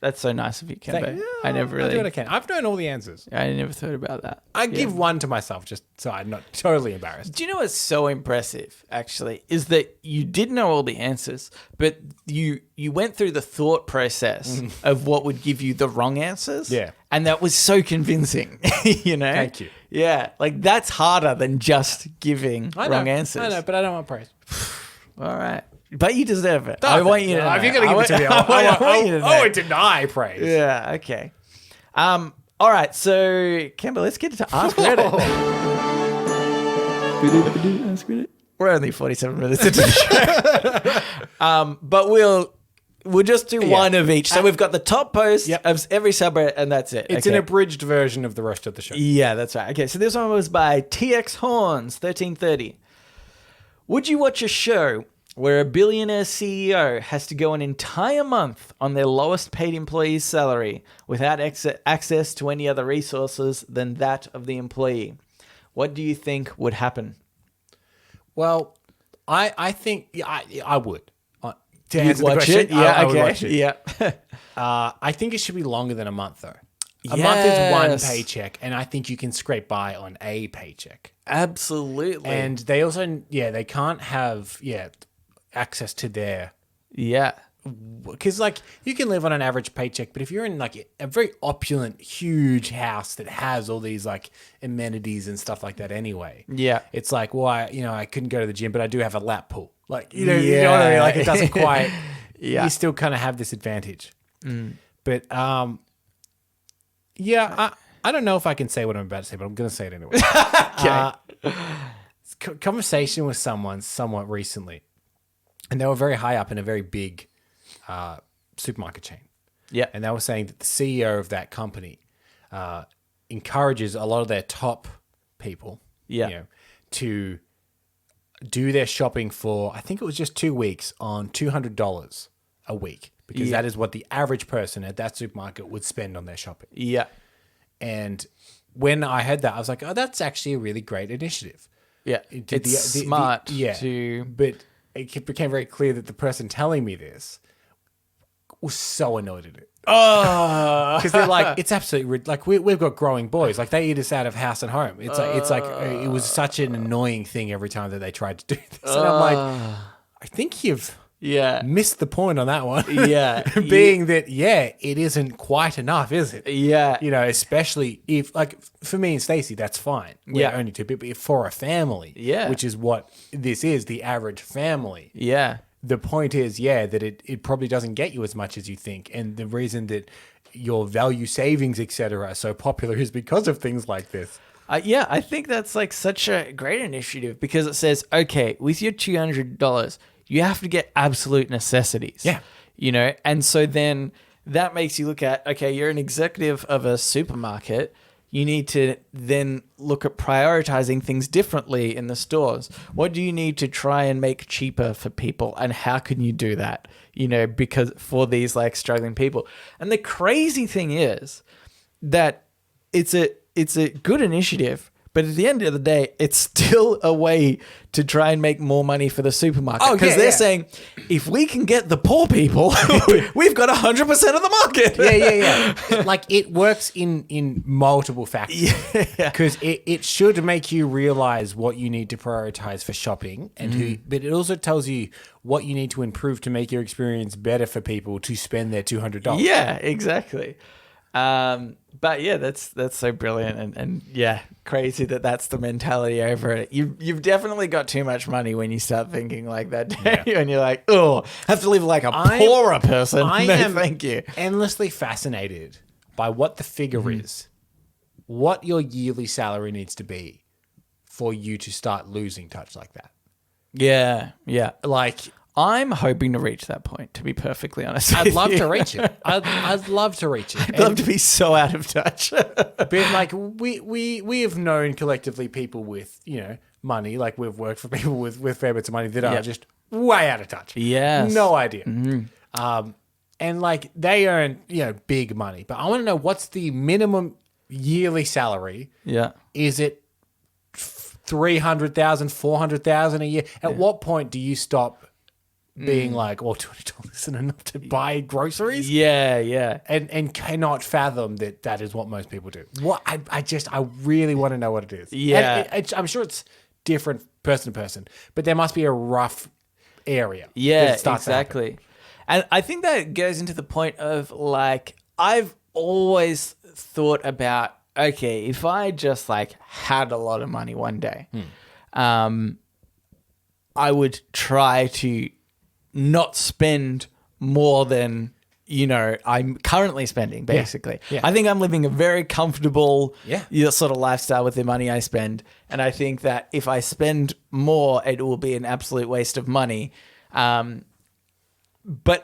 That's so nice of you, Kembo. I never really. I do what I can. I've known all the answers. I never thought about that. I give one to myself just so I'm not totally embarrassed. Do you know what's so impressive, actually, is that you did know all the answers, but you went through the thought process of what would give you the wrong answers. Yeah. And that was so convincing, you know? Thank you. Yeah. Like, that's harder than just giving wrong answers. I know, but I don't want praise. All right. But you deserve it. I want you to know. If you're going to give it to me, I want you to know. I deny praise. Yeah, okay. All right, so, Campbell, let's get to Ask Reddit. Ask Reddit. We're only 47 minutes into the show. But we'll just do one of each. So we've got the top post of every subreddit, and that's it. It's an abridged version of the rest of the show. Yeah, that's right. Okay, so this one was by TX Horns, 1330. Would you watch a show where a billionaire CEO has to go an entire month on their lowest paid employee's salary without access to any other resources than that of the employee? What do you think would happen? Well, I think I would. To You'd answer the watch question, it? Yeah, I would okay. watch it. Yeah. I think it should be longer than a month, though. A month is one paycheck, and I think you can scrape by on a paycheck. Absolutely. And they also, they can't have, access to their... Yeah. Because, like, you can live on an average paycheck, but if you're in, like, a very opulent, huge house that has all these, like, amenities and stuff like that anyway. Yeah. It's like, well, I couldn't go to the gym, but I do have a lap pool. Like, you know what I mean? Like, it doesn't quite... You still kind of have this advantage. But, I don't know if I can say what I'm about to say, but I'm going to say it anyway. Okay. Conversation with someone somewhat recently, and they were very high up in a very big supermarket chain. Yeah. And they were saying that the CEO of that company encourages a lot of their top people to do their shopping for, I think it was just 2 weeks, on $200 a week, because that is what the average person at that supermarket would spend on their shopping. Yeah. And when I heard that, I was like, oh, that's actually a really great initiative. Yeah. It's smart to... But it became very clear that the person telling me this was so annoyed at it. Oh, because they're like, it's absolutely like we've got growing boys, like they eat us out of house and home. It's like it was such an annoying thing every time that they tried to do this, and I'm like, I think you've missed the point on that one. Yeah, being that it isn't quite enough, is it? Yeah, especially if, like, for me and Stacey, that's fine. We're only two people. But for a family, which is what this is, the average family. Yeah. The point is, that it probably doesn't get you as much as you think. And the reason that your value savings, etc., are so popular is because of things like this. I think that's like such a great initiative, because it says, okay, with your $200, you have to get absolute necessities. Yeah. And so then that makes you look at, okay, you're an executive of a supermarket. you need to then look at prioritizing things differently in the stores. What do you need to try and make cheaper for people? And how can you do that? Because for these like struggling people. And the crazy thing is that it's a good initiative, but at the end of the day, it's still a way to try and make more money for the supermarket. Because they're saying, if we can get the poor people, we've got 100% of the market. Yeah. Like, it works in multiple factors. Because it should make you realize what you need to prioritize for shopping, and but it also tells you what you need to improve to make your experience better for people to spend their $200. Yeah, exactly. But yeah, that's so brilliant and yeah, crazy that's the mentality over it. You've definitely got too much money when you start thinking like that, and you're like, oh, I have to live like a poorer person. Thank you. Endlessly fascinated by what the figure is, what your yearly salary needs to be for you to start losing touch like that. Yeah. Like, I'm hoping to reach that point, to be perfectly honest. I'd love to reach it. I'd love to reach it. I'd love to be so out of touch. But like we have known collectively people with, money, like we've worked for people with fair bits of money that are just way out of touch. Yes. No idea. And like they earn, big money. But I want to know, what's the minimum yearly salary? Yeah. Is it 300,000, 400,000 a year? At what point do you stop being like, well, $20 isn't enough to buy groceries? Yeah. And cannot fathom that is what most people do. What I really want to know what it is. Yeah. And I'm sure it's different person to person, but there must be a rough area. Yeah, exactly. And I think that goes into the point of like, I've always thought about, okay, if I just like had a lot of money one day, I would try to not spend more than, I'm currently spending, basically. Yeah. I think I'm living a very comfortable Yeah. sort of lifestyle with the money I spend. And I think that if I spend more, it will be an absolute waste of money. But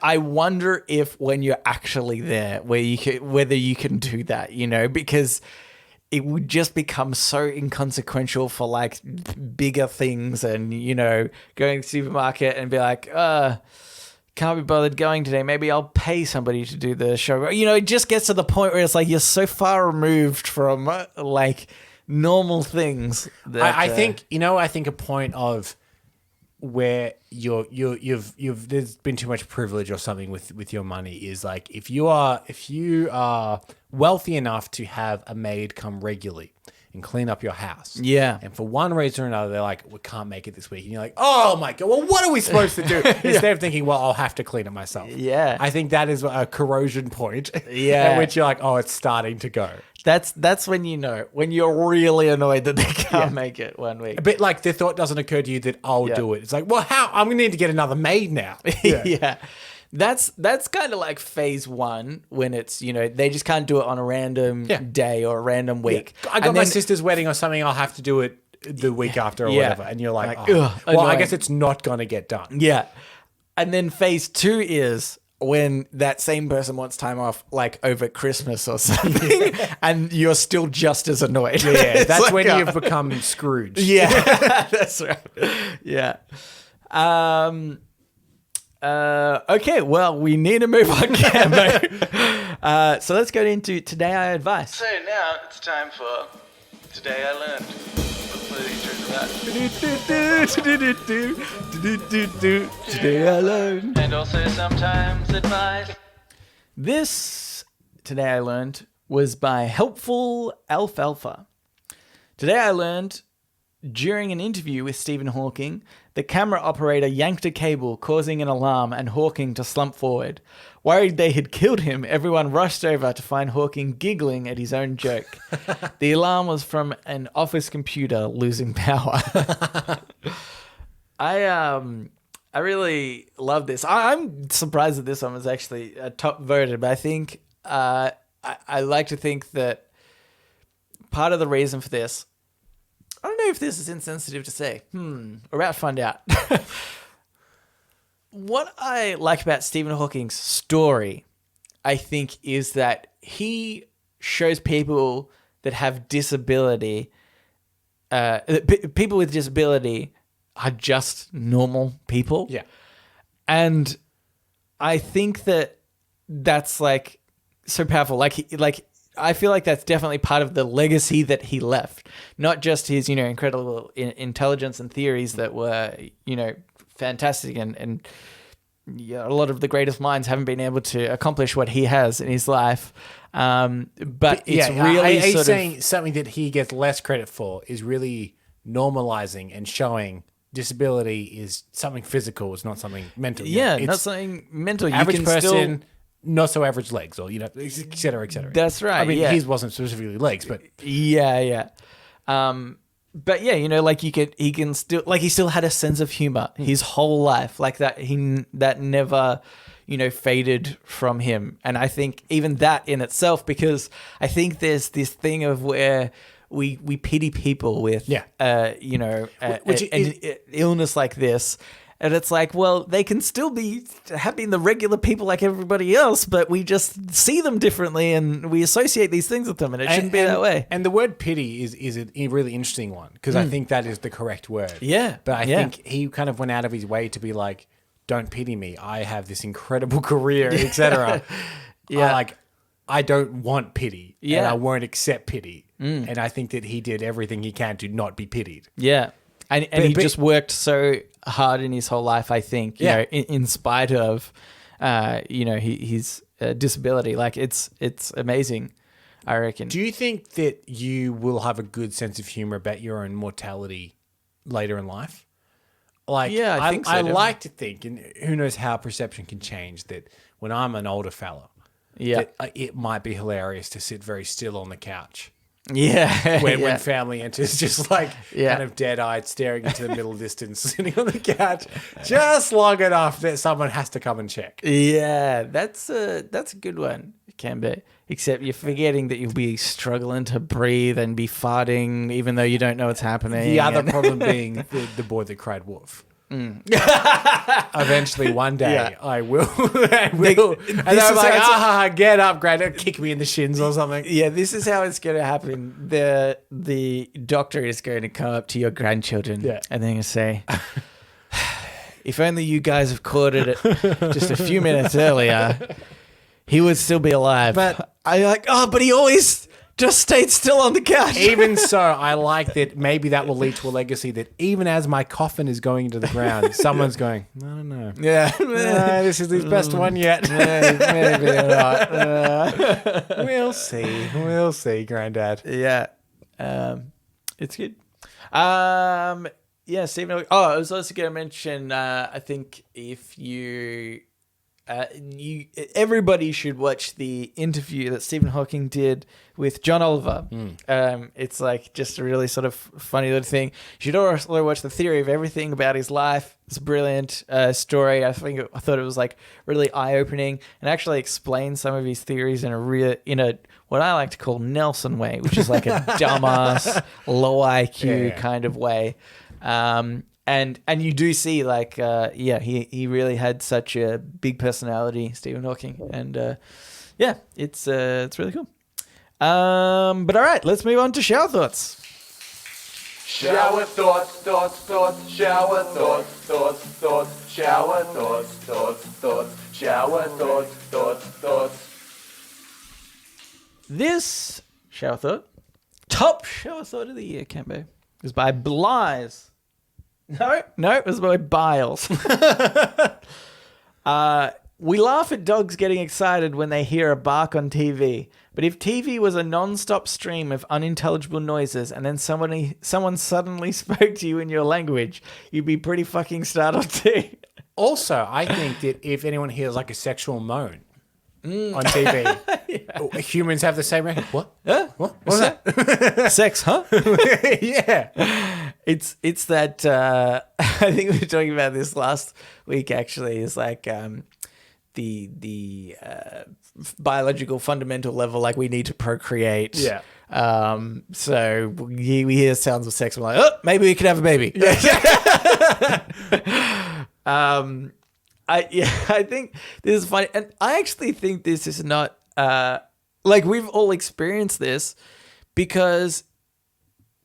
I wonder if when you're actually there, whether you can do that, because it would just become so inconsequential for like bigger things and, going to the supermarket and be like, can't be bothered going today. Maybe I'll pay somebody to do the show. It just gets to the point where it's like you're so far removed from like normal things. That, I think a point of where you've there's been too much privilege or something with your money is like, if you are wealthy enough to have a maid come regularly and clean up your house. Yeah. And for one reason or another, they're like, we can't make it this week. And you're like, oh my God, well, what are we supposed to do? Instead of thinking, well, I'll have to clean it myself. Yeah. I think that is a corrosion point Yeah. at which you're like, oh, it's starting to go. That's when when you're really annoyed that they can't make it one week. But like the thought doesn't occur to you that I'll do it. It's like, well, how? I'm going to need to get another maid now. Yeah. That's kind of like phase one when it's, they just can't do it on a random day or a random week. Yeah. I got my sister's wedding or something. I'll have to do it the week after or whatever. And you're like, well, annoying. I guess it's not going to get done. Yeah. And then phase two is when that same person wants time off, like over Christmas or something, and you're still just as annoyed. Yeah, that's like, when you've become Scrooge. Yeah, that's right. Yeah. Okay, well, we need to move on, Cambo. So let's go into Today I Advice. So now it's time for Today I Learned. Today I learned. And also sometimes advice. This Today I Learned was by Helpful Alfalfa. Today I learned, during an interview with Stephen Hawking, the camera operator yanked a cable, causing an alarm and Hawking to slump forward. Worried they had killed him, everyone rushed over to find Hawking giggling at his own joke. The alarm was from an office computer losing power. I really love this. I'm surprised that this one was actually top voted, but I think I like to think that part of the reason for this, I don't know if this is insensitive to say. We're about to find out. What I like about Stephen Hawking's story, I think, is that he shows people that have disability, people with disability are just normal people. Yeah. And I think that that's like so powerful. Like I feel like that's definitely part of the legacy that he left. Not just his, incredible intelligence and theories that were, fantastic and a lot of the greatest minds haven't been able to accomplish what he has in his life. But it's really he's saying something that he gets less credit for is really normalizing and showing disability is something physical. It's not something mental. Yeah, not something mental. Average you can person, not so average legs, or et cetera, et cetera. That's right. I mean, his wasn't specifically legs, but yeah. But yeah, like he can still, like he still had a sense of humor his whole life, like that that never, faded from him. And I think even that in itself, because I think there's this thing of where we pity people with, an illness like this. And it's like, well, they can still be having the regular people like everybody else, but we just see them differently and we associate these things with them, and it shouldn't be that way. And the word pity is a really interesting one, because I think that is the correct word. Yeah. But I think he kind of went out of his way to be like, don't pity me. I have this incredible career, etc. I don't want pity. Yeah. And I won't accept pity. And I think that he did everything he can to not be pitied. Yeah. And he just worked so hard in his whole life, I think, in spite of, his disability. Like, it's amazing, I reckon. Do you think that you will have a good sense of humor about your own mortality later in life? Like, yeah, I think so. I like to think, and who knows how perception can change, that when I'm an older fella, that it might be hilarious to sit very still on the couch. Yeah. When family enters, just like kind of dead-eyed, staring into the middle distance, sitting on the couch, just long enough that someone has to come and check. Yeah, that's a good one. It can be. Except you're forgetting that you'll be struggling to breathe and be farting, even though you don't know what's happening. The other problem being the boy that cried wolf. Eventually, one day, I will. And I'm like, get up, Granddad, kick me in the shins or something. Yeah, this is how it's going to happen. The doctor is going to come up to your grandchildren and they're going to say, if only you guys have caught it just a few minutes earlier, he would still be alive. But but he always just stayed still on the couch. Even so, I like that maybe that will lead to a legacy that even as my coffin is going into the ground, someone's going, I don't know. Yeah. This is his best one yet. Maybe not. We'll see, Granddad. Yeah. It's good. Yeah, Stephen. Oh, I was also going to mention, I think if everybody should watch the interview that Stephen Hawking did with John Oliver. It's like just a really sort of funny little thing. You should also watch The Theory of Everything about his life. It's a brilliant story. I thought it was like really eye-opening and actually explains some of his theories in a what I like to call Nelson way, which is like a dumbass, low IQ kind of way. And you do see like he really had such a big personality, Stephen Hawking, and it's really cool. But all right, let's move on to shower thoughts. Shower thoughts, shower thoughts, shower thoughts, shower thoughts. This shower thought, top shower thought of the year, Cambo, is by Blythe. No, it was by Biles. We laugh at dogs getting excited when they hear a bark on TV. But if TV was a non-stop stream of unintelligible noises and then someone suddenly spoke to you in your language, you'd be pretty fucking startled too. Also, I think that if anyone hears like a sexual moan on TV, humans have the same reaction. What? Huh? What? What's that? Sex, huh? Yeah. It's that I think we were talking about this last week actually. It's like the biological fundamental level, like we need to procreate. Yeah. So we hear sounds of sex and we're like, oh, maybe we could have a baby. I think this is funny, and I actually think this is not like we've all experienced this, because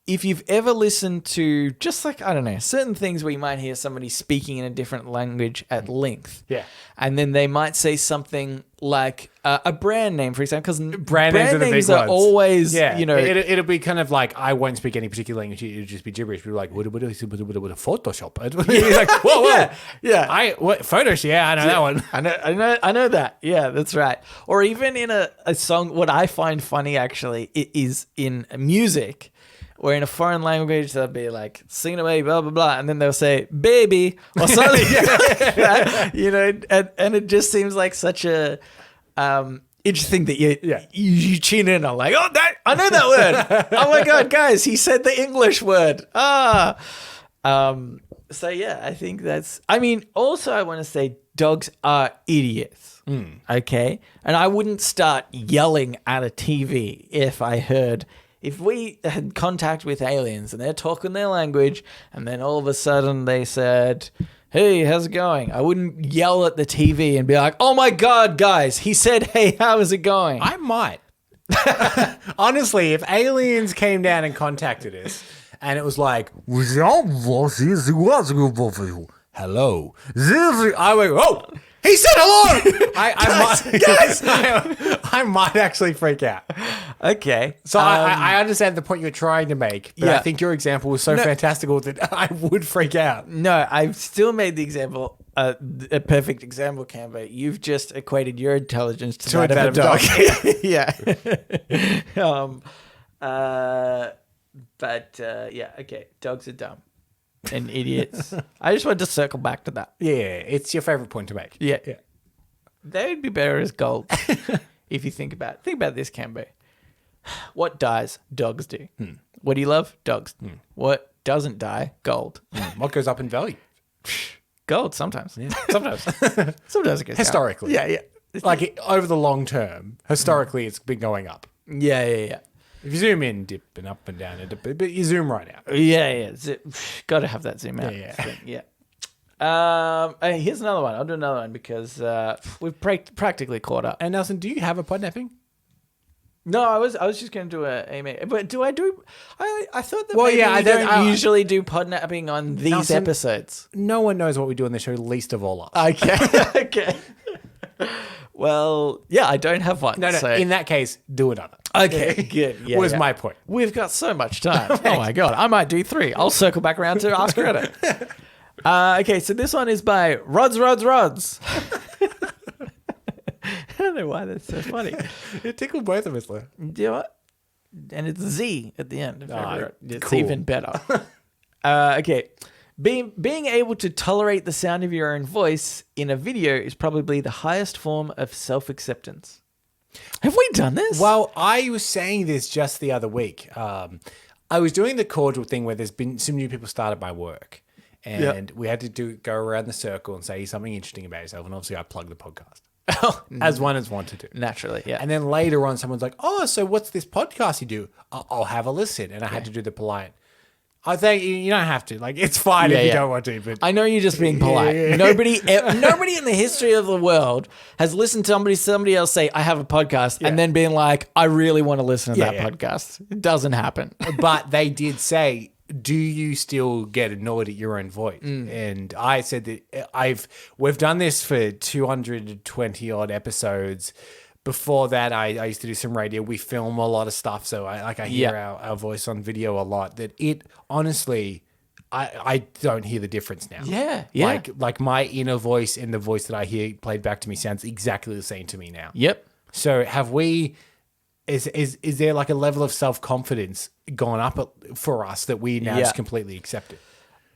if you've ever listened to just like, I don't know, certain things where you might hear somebody speaking in a different language at length. Yeah. And then they might say something like a brand name, for example, because Brand names are the big are ones. always, you know. It'll be kind of like, I won't speak any particular language. It'll just be gibberish. We're like, what a Photoshop. It'll be like, whoa. Yeah. Photoshop. Yeah, I know that one. I know that. Yeah, that's right. Or even in a song, what I find funny actually is in music, where in a foreign language they'll be like sing away, blah blah blah, and then they'll say baby or something like that, you know, and it just seems like such a interesting that you tune in on like, oh, that I know that word. Oh my god, guys, he said the English word. So yeah, I think that's. I mean, also I want to say dogs are idiots. Okay, and I wouldn't start yelling at a TV if we had contact with aliens and they're talking their language and then all of a sudden they said, hey, how's it going? I wouldn't yell at the TV and be like, oh my God, guys, he said, hey, how is it going? I might. Honestly, if aliens came down and contacted us and it was like, hello. I went, oh, he said hello. I might actually freak out. Okay. So I understand the point you're trying to make, but Yeah. I think your example was so fantastical that I would freak out. No, I've still made the example, a perfect example, Cambo. You've just equated your intelligence to that of a dog. Yeah. Yeah, okay. Dogs are dumb and idiots. I just wanted to circle back to that. Yeah, it's your favorite point to make. Yeah. They would be better as gold if you think about it. Think about this, Cambo. What dies? Dogs do. What do you love? Dogs. What doesn't die? Gold. What goes up in value? Gold sometimes. Yeah. Sometimes it goes Historically. down. Yeah. Like over the long term, historically, it's been going up. Yeah. If you zoom in, dip and up and down, but you zoom right out. Yeah. Got to have that zoom out. Yeah. Here's another one. I'll do another one because we've practically caught up. And Nelson, do you have a podnapping? No, I was just going to do a but do I do? I thought that I don't usually do podnapping on these Nelson, episodes. No one knows what we do on the show, least of all us. Okay. Well, yeah, I don't have one. No. So. In that case, do another. Okay, good. Yeah, was my point. We've got so much time. Oh my god, I might do 3. I'll circle back around to ask Reddit. Okay, so this one is by Rods. I don't know why that's so funny. It tickled both of us, though. Do you know what? And it's Z at the end. It's cool. even better. Okay. Being able to tolerate the sound of your own voice in a video is probably the highest form of self-acceptance. Have we done this? Well, I was saying this just the other week. I was doing the cordial thing where there's been some new people started my work. And we had to go around the circle and say something interesting about yourself. And obviously I plugged the podcast. As one is wanted to. Naturally, yeah. And then later on, someone's like, oh, so what's this podcast you do? I'll have a listen. And I had to do the polite. I think you don't have to. Like, it's fine if you don't want to. But I know you're just being polite. Yeah. Nobody in the history of the world has listened to somebody else say, I have a podcast, and then being like, I really want to listen to that podcast. It doesn't happen. But they did say, do you still get annoyed at your own voice? And I said that we've done this for 220 odd episodes. Before that, I used to do some radio. We film a lot of stuff, so I hear our voice on video a lot. That it honestly, I don't hear the difference now. Yeah. Like my inner voice and the voice that I hear played back to me sounds exactly the same to me now. Yep. So have we? Is there like a level of self-confidence gone up for us that we now just completely accept it?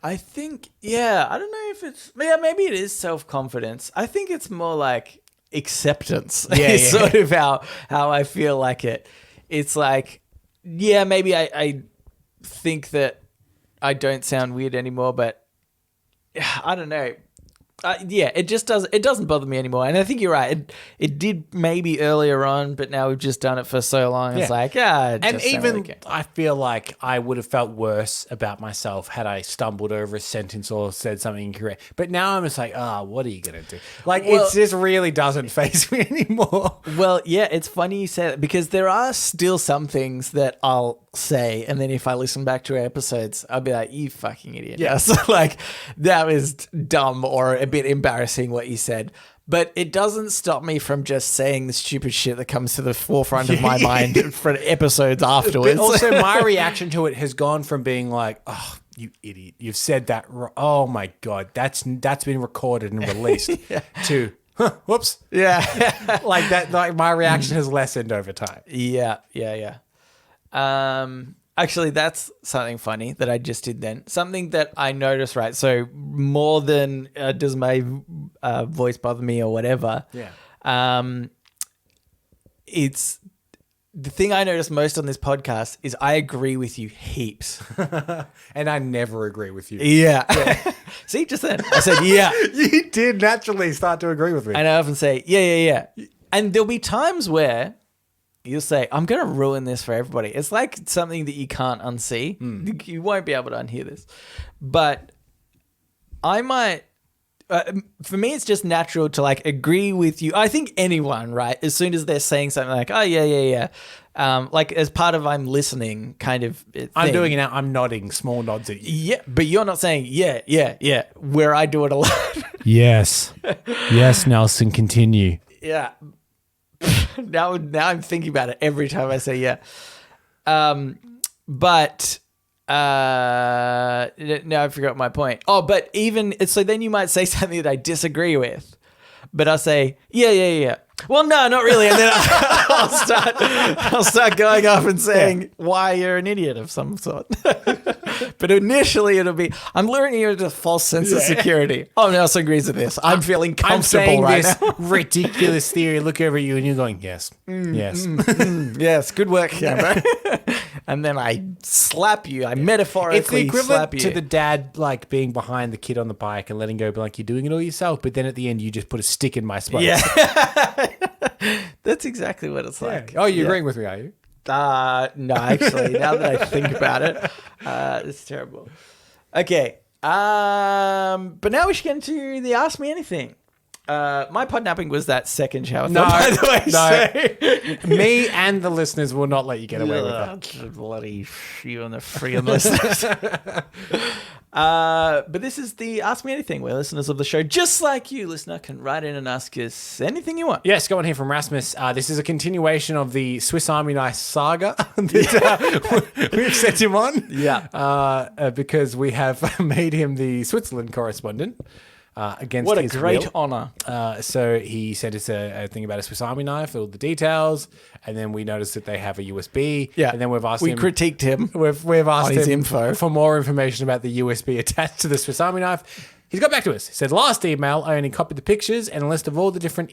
I think, I don't know if it's, maybe it is self-confidence. I think it's more like acceptance. Is sort of how I feel like it. It's like, maybe I think that I don't sound weird anymore, but I don't know. Yeah, it just does. It doesn't bother me anymore, and I think you're right. It did maybe earlier on, but now we've just done it for so long. It's like, and even I feel like I would have felt worse about myself had I stumbled over a sentence or said something incorrect. But now I'm just like, what are you gonna do? Like, it just really doesn't faze me anymore. Well, yeah, it's funny you say that because there are still some things that I'll say, and then if I listen back to our episodes, I'll be like, "You fucking idiot!" Yeah, so like that was dumb or a bit embarrassing what you said. But it doesn't stop me from just saying the stupid shit that comes to the forefront of my mind for episodes afterwards. But also, my reaction to it has gone from being like, "Oh, you idiot! You've said that. Oh my god, that's been recorded and released." To whoops. Yeah. Like that. Like my reaction has lessened over time. Yeah. Actually, that's something funny that I just did then. Something that I noticed, right? So more than does my voice bother me or whatever. Yeah. It's the thing I notice most on this podcast is I agree with you heaps. And I never agree with you. Yeah. See, just then I said, yeah. You did naturally start to agree with me. And I often say, yeah. And there'll be times where you'll say, I'm going to ruin this for everybody. It's like something that you can't unsee. You won't be able to unhear this. But I might, for me, it's just natural to like agree with you. I think anyone, right? As soon as they're saying something like, oh, yeah. Like as part of I'm listening kind of thing. I'm doing it now. I'm nodding, small nods at you. Yeah, but you're not saying, yeah, where I do it a lot. Yes. Yes, Nelson, continue. Yeah. Now I'm thinking about it every time I say yeah. But now I forgot my point. Oh, but even so then you might say something that I disagree with, but I'll say, yeah. Well, no, not really. And then I'll start going off and saying why you're an idiot of some sort. But initially it'll be, I'm luring you into a false sense of security. Oh, Nelson agrees with this. I'm feeling comfortable right now. Ridiculous theory. Look over at you and you're going, yes. Yes, good work, Cambo. And then I slap you. I metaphorically it's the equivalent slap you. to the dad like being behind the kid on the bike and letting go, be like, you're doing it all yourself. But then at the end, you just put a stick in my spine. Yeah. That's exactly what it's like. Oh, you're agreeing with me, are you? No, actually, now that I think about it, it's terrible. Okay. But now we should get into the Ask Me Anything. My podnapping was that second shower. No, by the way, no. Me and the listeners will not let you get away with that. Bloody you and the freaking listeners. But this is the Ask Me Anything, where listeners of the show, just like you, listener, can write in and ask us anything you want. Yes, go on here from Rasmus. This is a continuation of the Swiss Army knife saga that we've sent him on. Yeah. Because we have made him the Switzerland correspondent. Against what a his great will. honor. So he sent us a thing about a Swiss Army knife, all the details, and then we noticed that they have a USB. Yeah, and then we've asked him. We critiqued him. We've asked his him info for more information about the USB attached to the Swiss Army knife. He's got back to us. He said, last email, I only copied the pictures and a list of all the different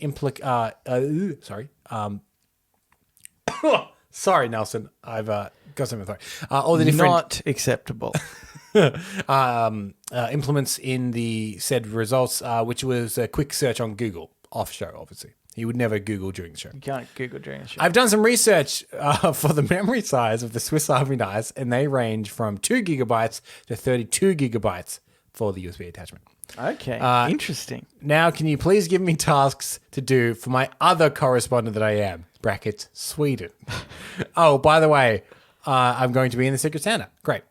sorry, Nelson. I've got something to throw. All the different... Not acceptable. Implements in the said results, which was a quick search on Google, off show, obviously. He would never Google during the show. You can't Google during the show. I've done some research for the memory size of the Swiss Army knives, and they range from 2 gigabytes to 32 gigabytes for the USB attachment. Okay, interesting. Now, can you please give me tasks to do for my other correspondent that I am? Brackets, Sweden. Oh, by the way, I'm going to be in the Secret Santa. Great.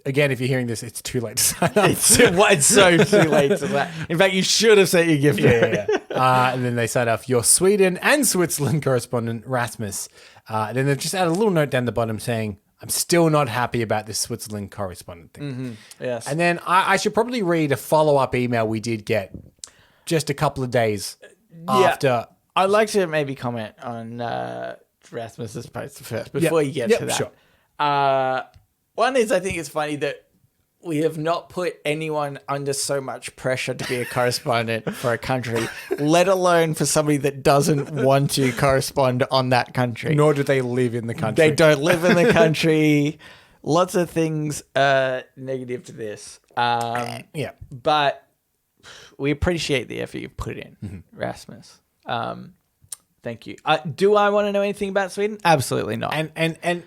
Again, if you're hearing this, it's too late to sign up. It's so too late to that. In fact, you should have sent your gift. Yeah. And then they signed off your Sweden and Switzerland correspondent, Rasmus. And then they've just added a little note down the bottom saying, I'm still not happy about this Switzerland correspondent thing. Mm-hmm. Yes. And then I should probably read a follow-up email we did get just a couple of days after. I'd like to maybe comment on Rasmus's post first before you get to that. Sure. One is I think it's funny that we have not put anyone under so much pressure to be a correspondent for a country, let alone for somebody that doesn't want to correspond on that country. Nor do they live in the country. They don't live in the country. Lots of things negative to this. But we appreciate the effort you've put in, Rasmus. Thank you. Do I want to know anything about Sweden? Absolutely not. And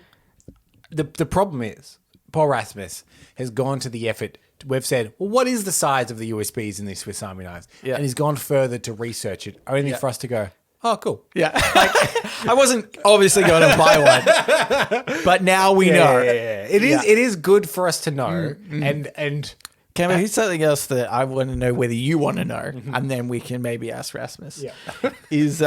the problem is, Paul Rasmus has gone to the effort. We've said, well, what is the size of the USBs in these Swiss Army knives? Yeah. And he's gone further to research it, only for us to go, oh, cool. Yeah. I wasn't obviously going to buy one, but now we know. Yeah. It is good for us to know. And Cameron, here's something else that I want to know whether you want to know, and then we can maybe ask Rasmus. Yeah. Is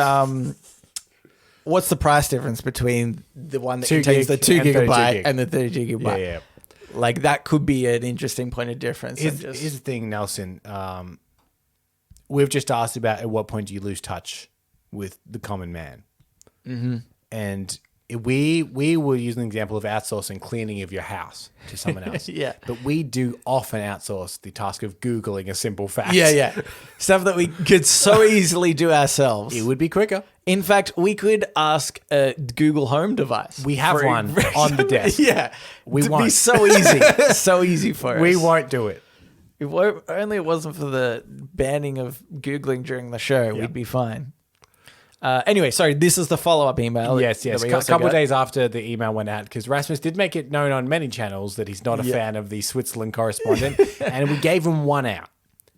what's the price difference between the one that 2 contains the gig 2 and 32 gigabyte gig. and the 30 gigabyte? Yeah. Like that could be an interesting point of difference. Here's the thing, Nelson. We've just asked about at what point do you lose touch with the common man? Mm-hmm. And we will use an example of outsourcing cleaning of your house to someone else. Yeah. But we do often outsource the task of Googling a simple fact. Yeah. Stuff that we could so easily do ourselves. It would be quicker. In fact, we could ask a Google Home device. We have one on the desk. Yeah. We It'd won't. be so easy. So easy for us. We won't do it. If only it wasn't for the banning of Googling during the show, we'd be fine. Anyway, sorry, this is the follow-up email. Yes. that we A also couple of got. days after the email went out, because Rasmus did make it known on many channels that he's not a fan of the Switzerland correspondent, and we gave him one out.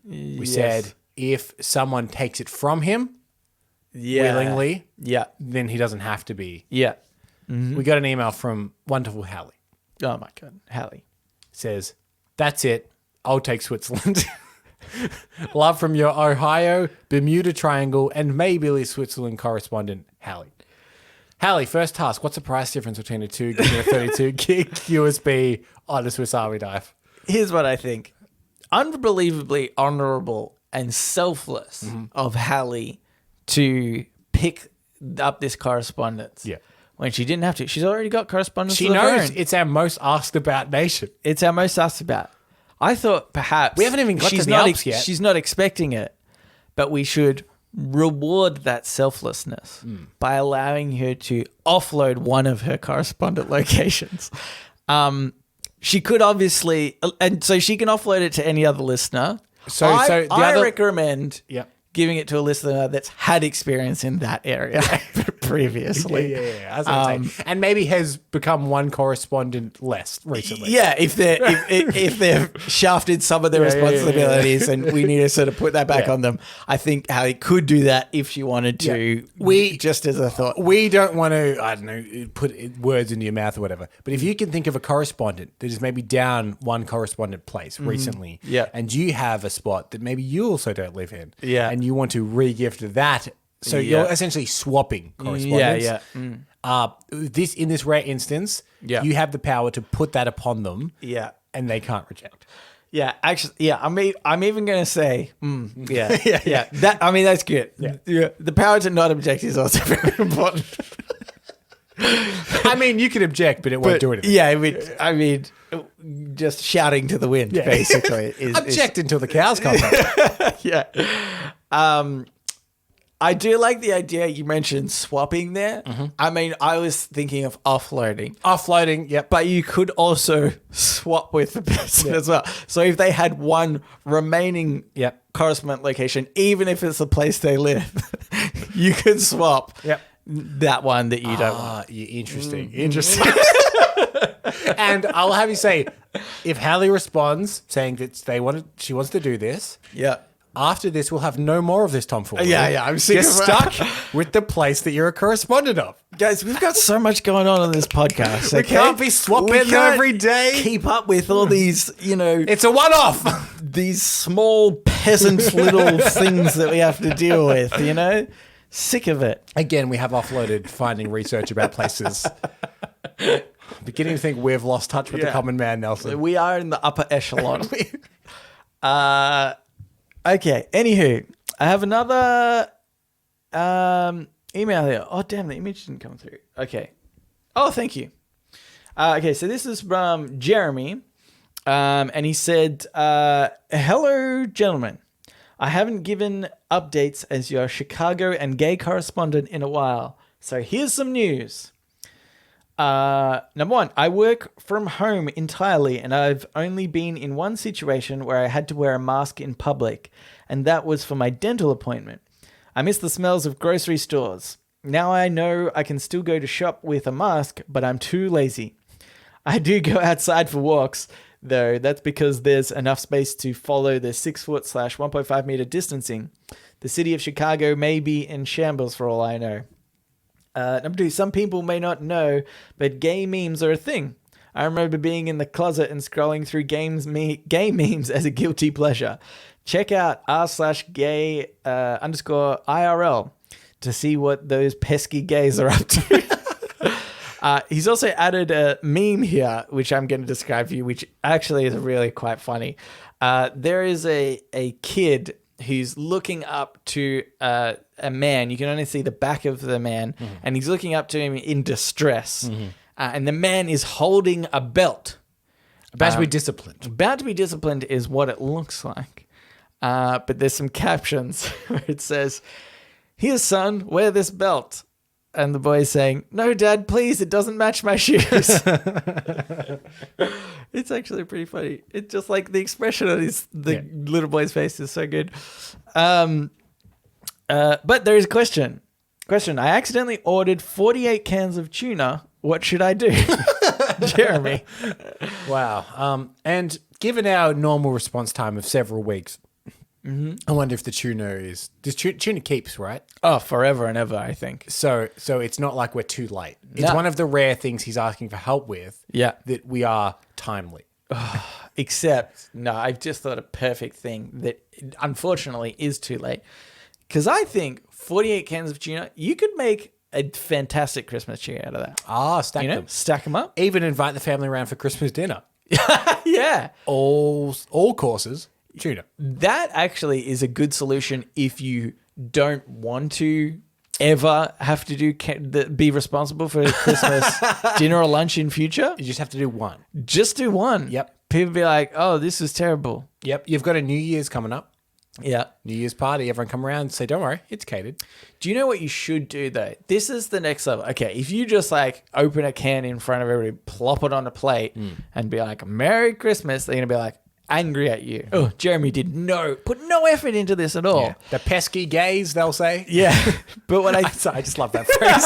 We said if someone takes it from him willingly, then he doesn't have to be. Yeah. We got an email from wonderful Hallie. Oh, my God. Hallie. Says, that's it. I'll take Switzerland. Love from your Ohio, Bermuda Triangle, and maybe Switzerland correspondent, Hallie. Hallie, first task. What's the price difference between a 2 gig and a 32 gig USB on a Swiss Army knife? Here's what I think. Unbelievably honorable and selfless of Hallie to pick up this correspondence. Yeah. When she didn't have to. She's already got correspondence. She of her knows own. it's our most asked about nation. It's our most asked about. I thought perhaps We haven't even got to she's the not Alps yet. She's not expecting it, but we should reward that selflessness by allowing her to offload one of her correspondent locations. She could obviously, and so she can offload it to any other listener. So the I other- recommend Yep. giving it to a listener that's had experience in that area previously. Yeah. That's what I'm saying. And maybe has become one correspondent less recently. Yeah, if they've shafted some of their responsibilities and we need to sort of put that back on them, I think Hallie could do that if she wanted to. We just as a thought. We don't want to, I don't know, put words into your mouth or whatever. But if you can think of a correspondent that is maybe down one correspondent place recently, and you have a spot that maybe you also don't live in, and you want to re-gift that, so you're essentially swapping correspondence. In this rare instance, you have the power to put that upon them, and they can't reject. Yeah, actually, I'm even going to say, That, I mean, that's good. Yeah. The power to not object is also very important. I mean, you can object, but it won't do anything. Yeah, I mean, just shouting to the wind, basically. Object until the cows come home. Yeah. I do like the idea you mentioned swapping there. I mean, I was thinking of offloading. Offloading, yep. But you could also swap with the person as well. So if they had one remaining correspondent location, even if it's the place they live, you could swap that one that you don't want. Interesting. And I'll have you say, if Hallie responds saying that she wants to do this, after this, we'll have no more of this tomfoolery. I'm sick You're of stuck with the place that you're a correspondent of. Guys, we've got so much going on this podcast. We can't be swapping them every day. Keep up with all these, It's a one-off. These small peasant little things that we have to deal with, Sick of it. Again, we have offloaded finding research about places. Beginning to think we've lost touch with the common man, Nelson. We are in the upper echelon. Okay, anywho, I have another email here. Oh, damn, the image didn't come through. Okay. Oh, thank you. Okay, so this is from Jeremy, and he said, hello, gentlemen. I haven't given updates as your Chicago and gay correspondent in a while, so here's some news. Number one, I work from home entirely, and I've only been in one situation where I had to wear a mask in public, and that was for my dental appointment. I miss the smells of grocery stores. Now I know I can still go to shop with a mask, but I'm too lazy. I do go outside for walks, though. That's because there's enough space to follow the 6-foot/1.5 meter distancing. The city of Chicago may be in shambles for all I know. Number two, some people may not know, but gay memes are a thing. I remember being in the closet and scrolling through gay memes as a guilty pleasure. Check out r/gay _ IRL to see what those pesky gays are up to. He's also added a meme here, which I'm going to describe for you, which actually is really quite funny. There is a kid who's looking up to a man. You can only see the back of the man, and he's looking up to him in distress. And the man is holding a belt. About to be disciplined. About to be disciplined is what it looks like. But there's some captions where it says, "Here, son, wear this belt." And the boy's saying, "No, Dad, please, it doesn't match my shoes." It's actually pretty funny. It's just like the expression on the little boy's face is so good. But there is a question. I accidentally ordered 48 cans of tuna. What should I do? Jeremy. Wow. And given our normal response time of several weeks, I wonder if the tuna tuna keeps, right? Oh, forever and ever, I think. So it's not like we're too late. It's one of the rare things he's asking for help with. Yeah. That we are timely. Except, no, I've just thought a perfect thing that unfortunately is too late. Because I think 48 cans of tuna, you could make a fantastic Christmas tree out of that. Stack them. Stack them up. Even invite the family around for Christmas dinner. Yeah. All courses, tuna. That actually is a good solution if you don't want to ever have to be responsible for Christmas dinner or lunch in future. You just have to do one. Just do one. Yep. People be like, "Oh, this is terrible." Yep. You've got a New Year's coming up. Yeah. New Year's party. Everyone come around and say, "Don't worry, it's catered." Do you know what you should do, though? This is the next level. Okay, if you just like open a can in front of everybody, plop it on a plate and be like, "Merry Christmas," they're going to be like angry at you. Oh, Jeremy put no effort into this at all. Yeah. The pesky gays, they'll say. Yeah. But what I just love that phrase.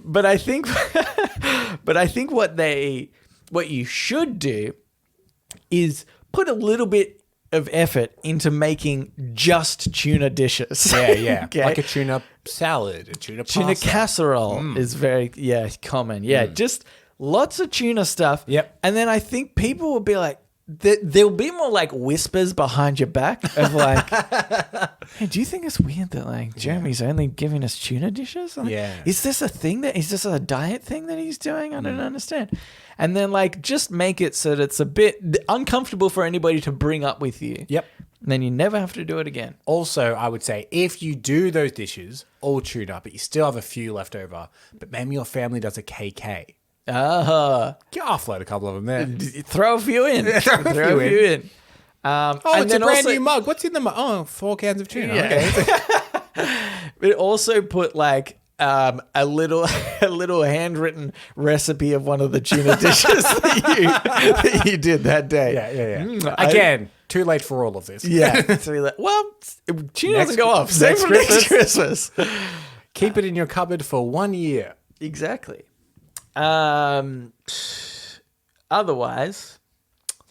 But I think what you should do is put a little bit of effort into making just tuna dishes. Yeah. Okay? Like a tuna salad, a tuna pasta. Tuna casserole is very common. Yeah, just lots of tuna stuff. Yep. And then I think people will be like, there'll be more like whispers behind your back of like, "Hey, do you think it's weird that like Jeremy's only giving us tuna dishes? Like, is this a thing is this a diet thing that he's doing? I don't understand." And then like just make it so that it's a bit uncomfortable for anybody to bring up with you. Yep. And then you never have to do it again. Also, I would say if you do those dishes all tuna, but you still have a few left over, but maybe your family does a KK. Offload a couple of them there. Throw a few in. Throw a few in. It's a brand new mug. What's in the mug? 4 cans of tuna. Yeah. Okay. But also put like a little handwritten recipe of one of the tuna dishes that you did that day. Yeah. Again, too late for all of this. Yeah. So like, well, tuna doesn't go off. Same for next Christmas. Keep it in your cupboard for 1 year. Exactly. Otherwise,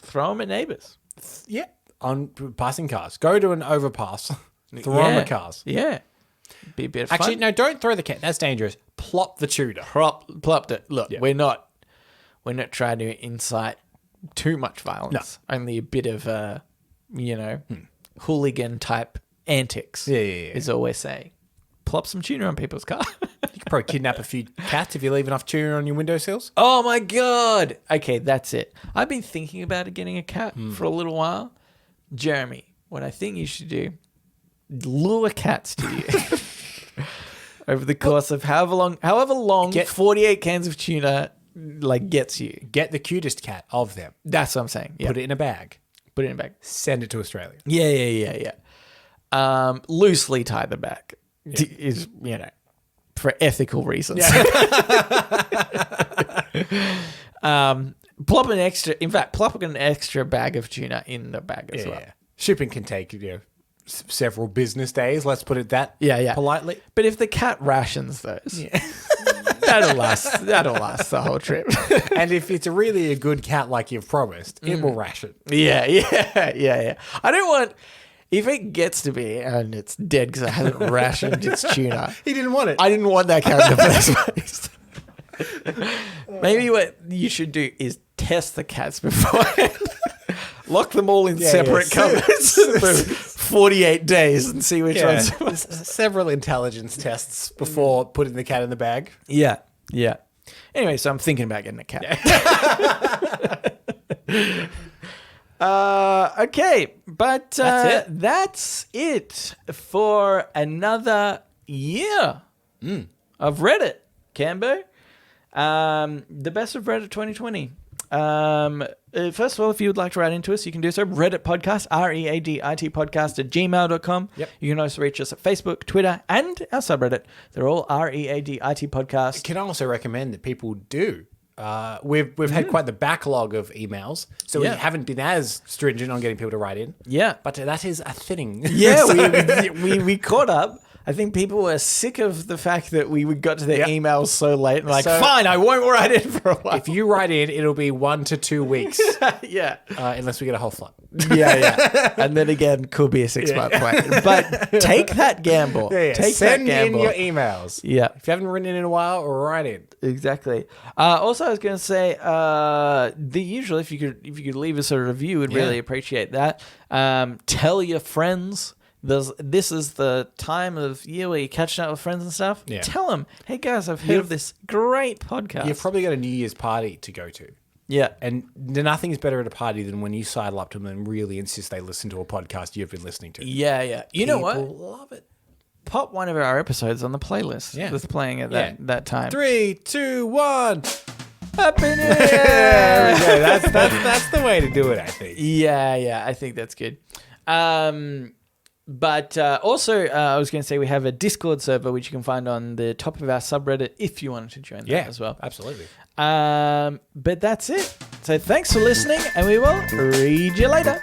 throw them at neighbors. Yeah. On passing cars. Go to an overpass. Throw them at cars. Yeah. Be a bit of fun. Actually, no, don't throw the cat. That's dangerous. Plop the tuna. Plopped it. Look, we're not trying to incite too much violence. No. Only a bit of hooligan type antics. Yeah. Is all we're saying. Plop some tuna on people's car. You could probably kidnap a few cats if you leave enough tuna on your windowsills. Oh my God. Okay, that's it. I've been thinking about getting a cat for a little while. Jeremy, what I think you should do, lure cats to you over the course of however long 48 cans of tuna like gets you. Get the cutest cat of them. That's what I'm saying. Yeah. Put it in a bag. Send it to Australia. Yeah. Loosely tie the bag. Is for ethical reasons. Plop an extra bag of tuna in the bag as well. Yeah. Shipping can take several business days. Let's put it that politely. But if the cat rations those, that'll last the whole trip. And if it's really a good cat like you've promised, it will ration. Yeah. I don't want, if it gets to me and it's dead because I haven't rationed its tuna. He didn't want it. I didn't want that cat in the first place. Maybe what you should do is test the cats beforehand. Lock them all in separate cupboards for 48 days and see which ones. Several intelligence tests before putting the cat in the bag. Yeah. Anyway, so I'm thinking about getting a cat. Okay, but that's it for another year of Reddit, Cambo. The best of Reddit 2020. First of all, if you would like to write into us, you can do so. Reddit podcast, READIT podcast @gmail.com. Yep. You can also reach us at Facebook, Twitter, and our subreddit. They're all READIT podcast. Can I also recommend that people do? We've had quite the backlog of emails, so we haven't been as stringent on getting people to write in. Yeah. But that is a thing. Yeah, we caught up. I think people were sick of the fact that we got to their emails so late. And like, fine, I won't write in for a while. If you write in, it'll be 1 to 2 weeks. Yeah. Unless we get a whole flood. Yeah. And then again, could be a 6-month wait. But take that gamble. Send in your emails. Yeah. If you haven't written in a while, write in. Exactly. Also, I was going to say the usual. If you could leave us a review, we'd really appreciate that. Tell your friends. This is the time of year where you're catching up with friends and stuff. Yeah. Tell them, hey guys, I've heard of this great podcast. You've probably got a New Year's party to go to. Yeah. And nothing's better at a party than when you sidle up to them and really insist they listen to a podcast you've been listening to. Yeah. You know what? People love it. Pop one of our episodes on the playlist that's playing at that time. 3, 2, 1. Happy New Year! That's the way to do it, I think. Yeah, I think that's good. But also, I was going to say we have a Discord server which you can find on the top of our subreddit if you wanted to join that as well. Absolutely. But that's it. So thanks for listening, and we will read you later.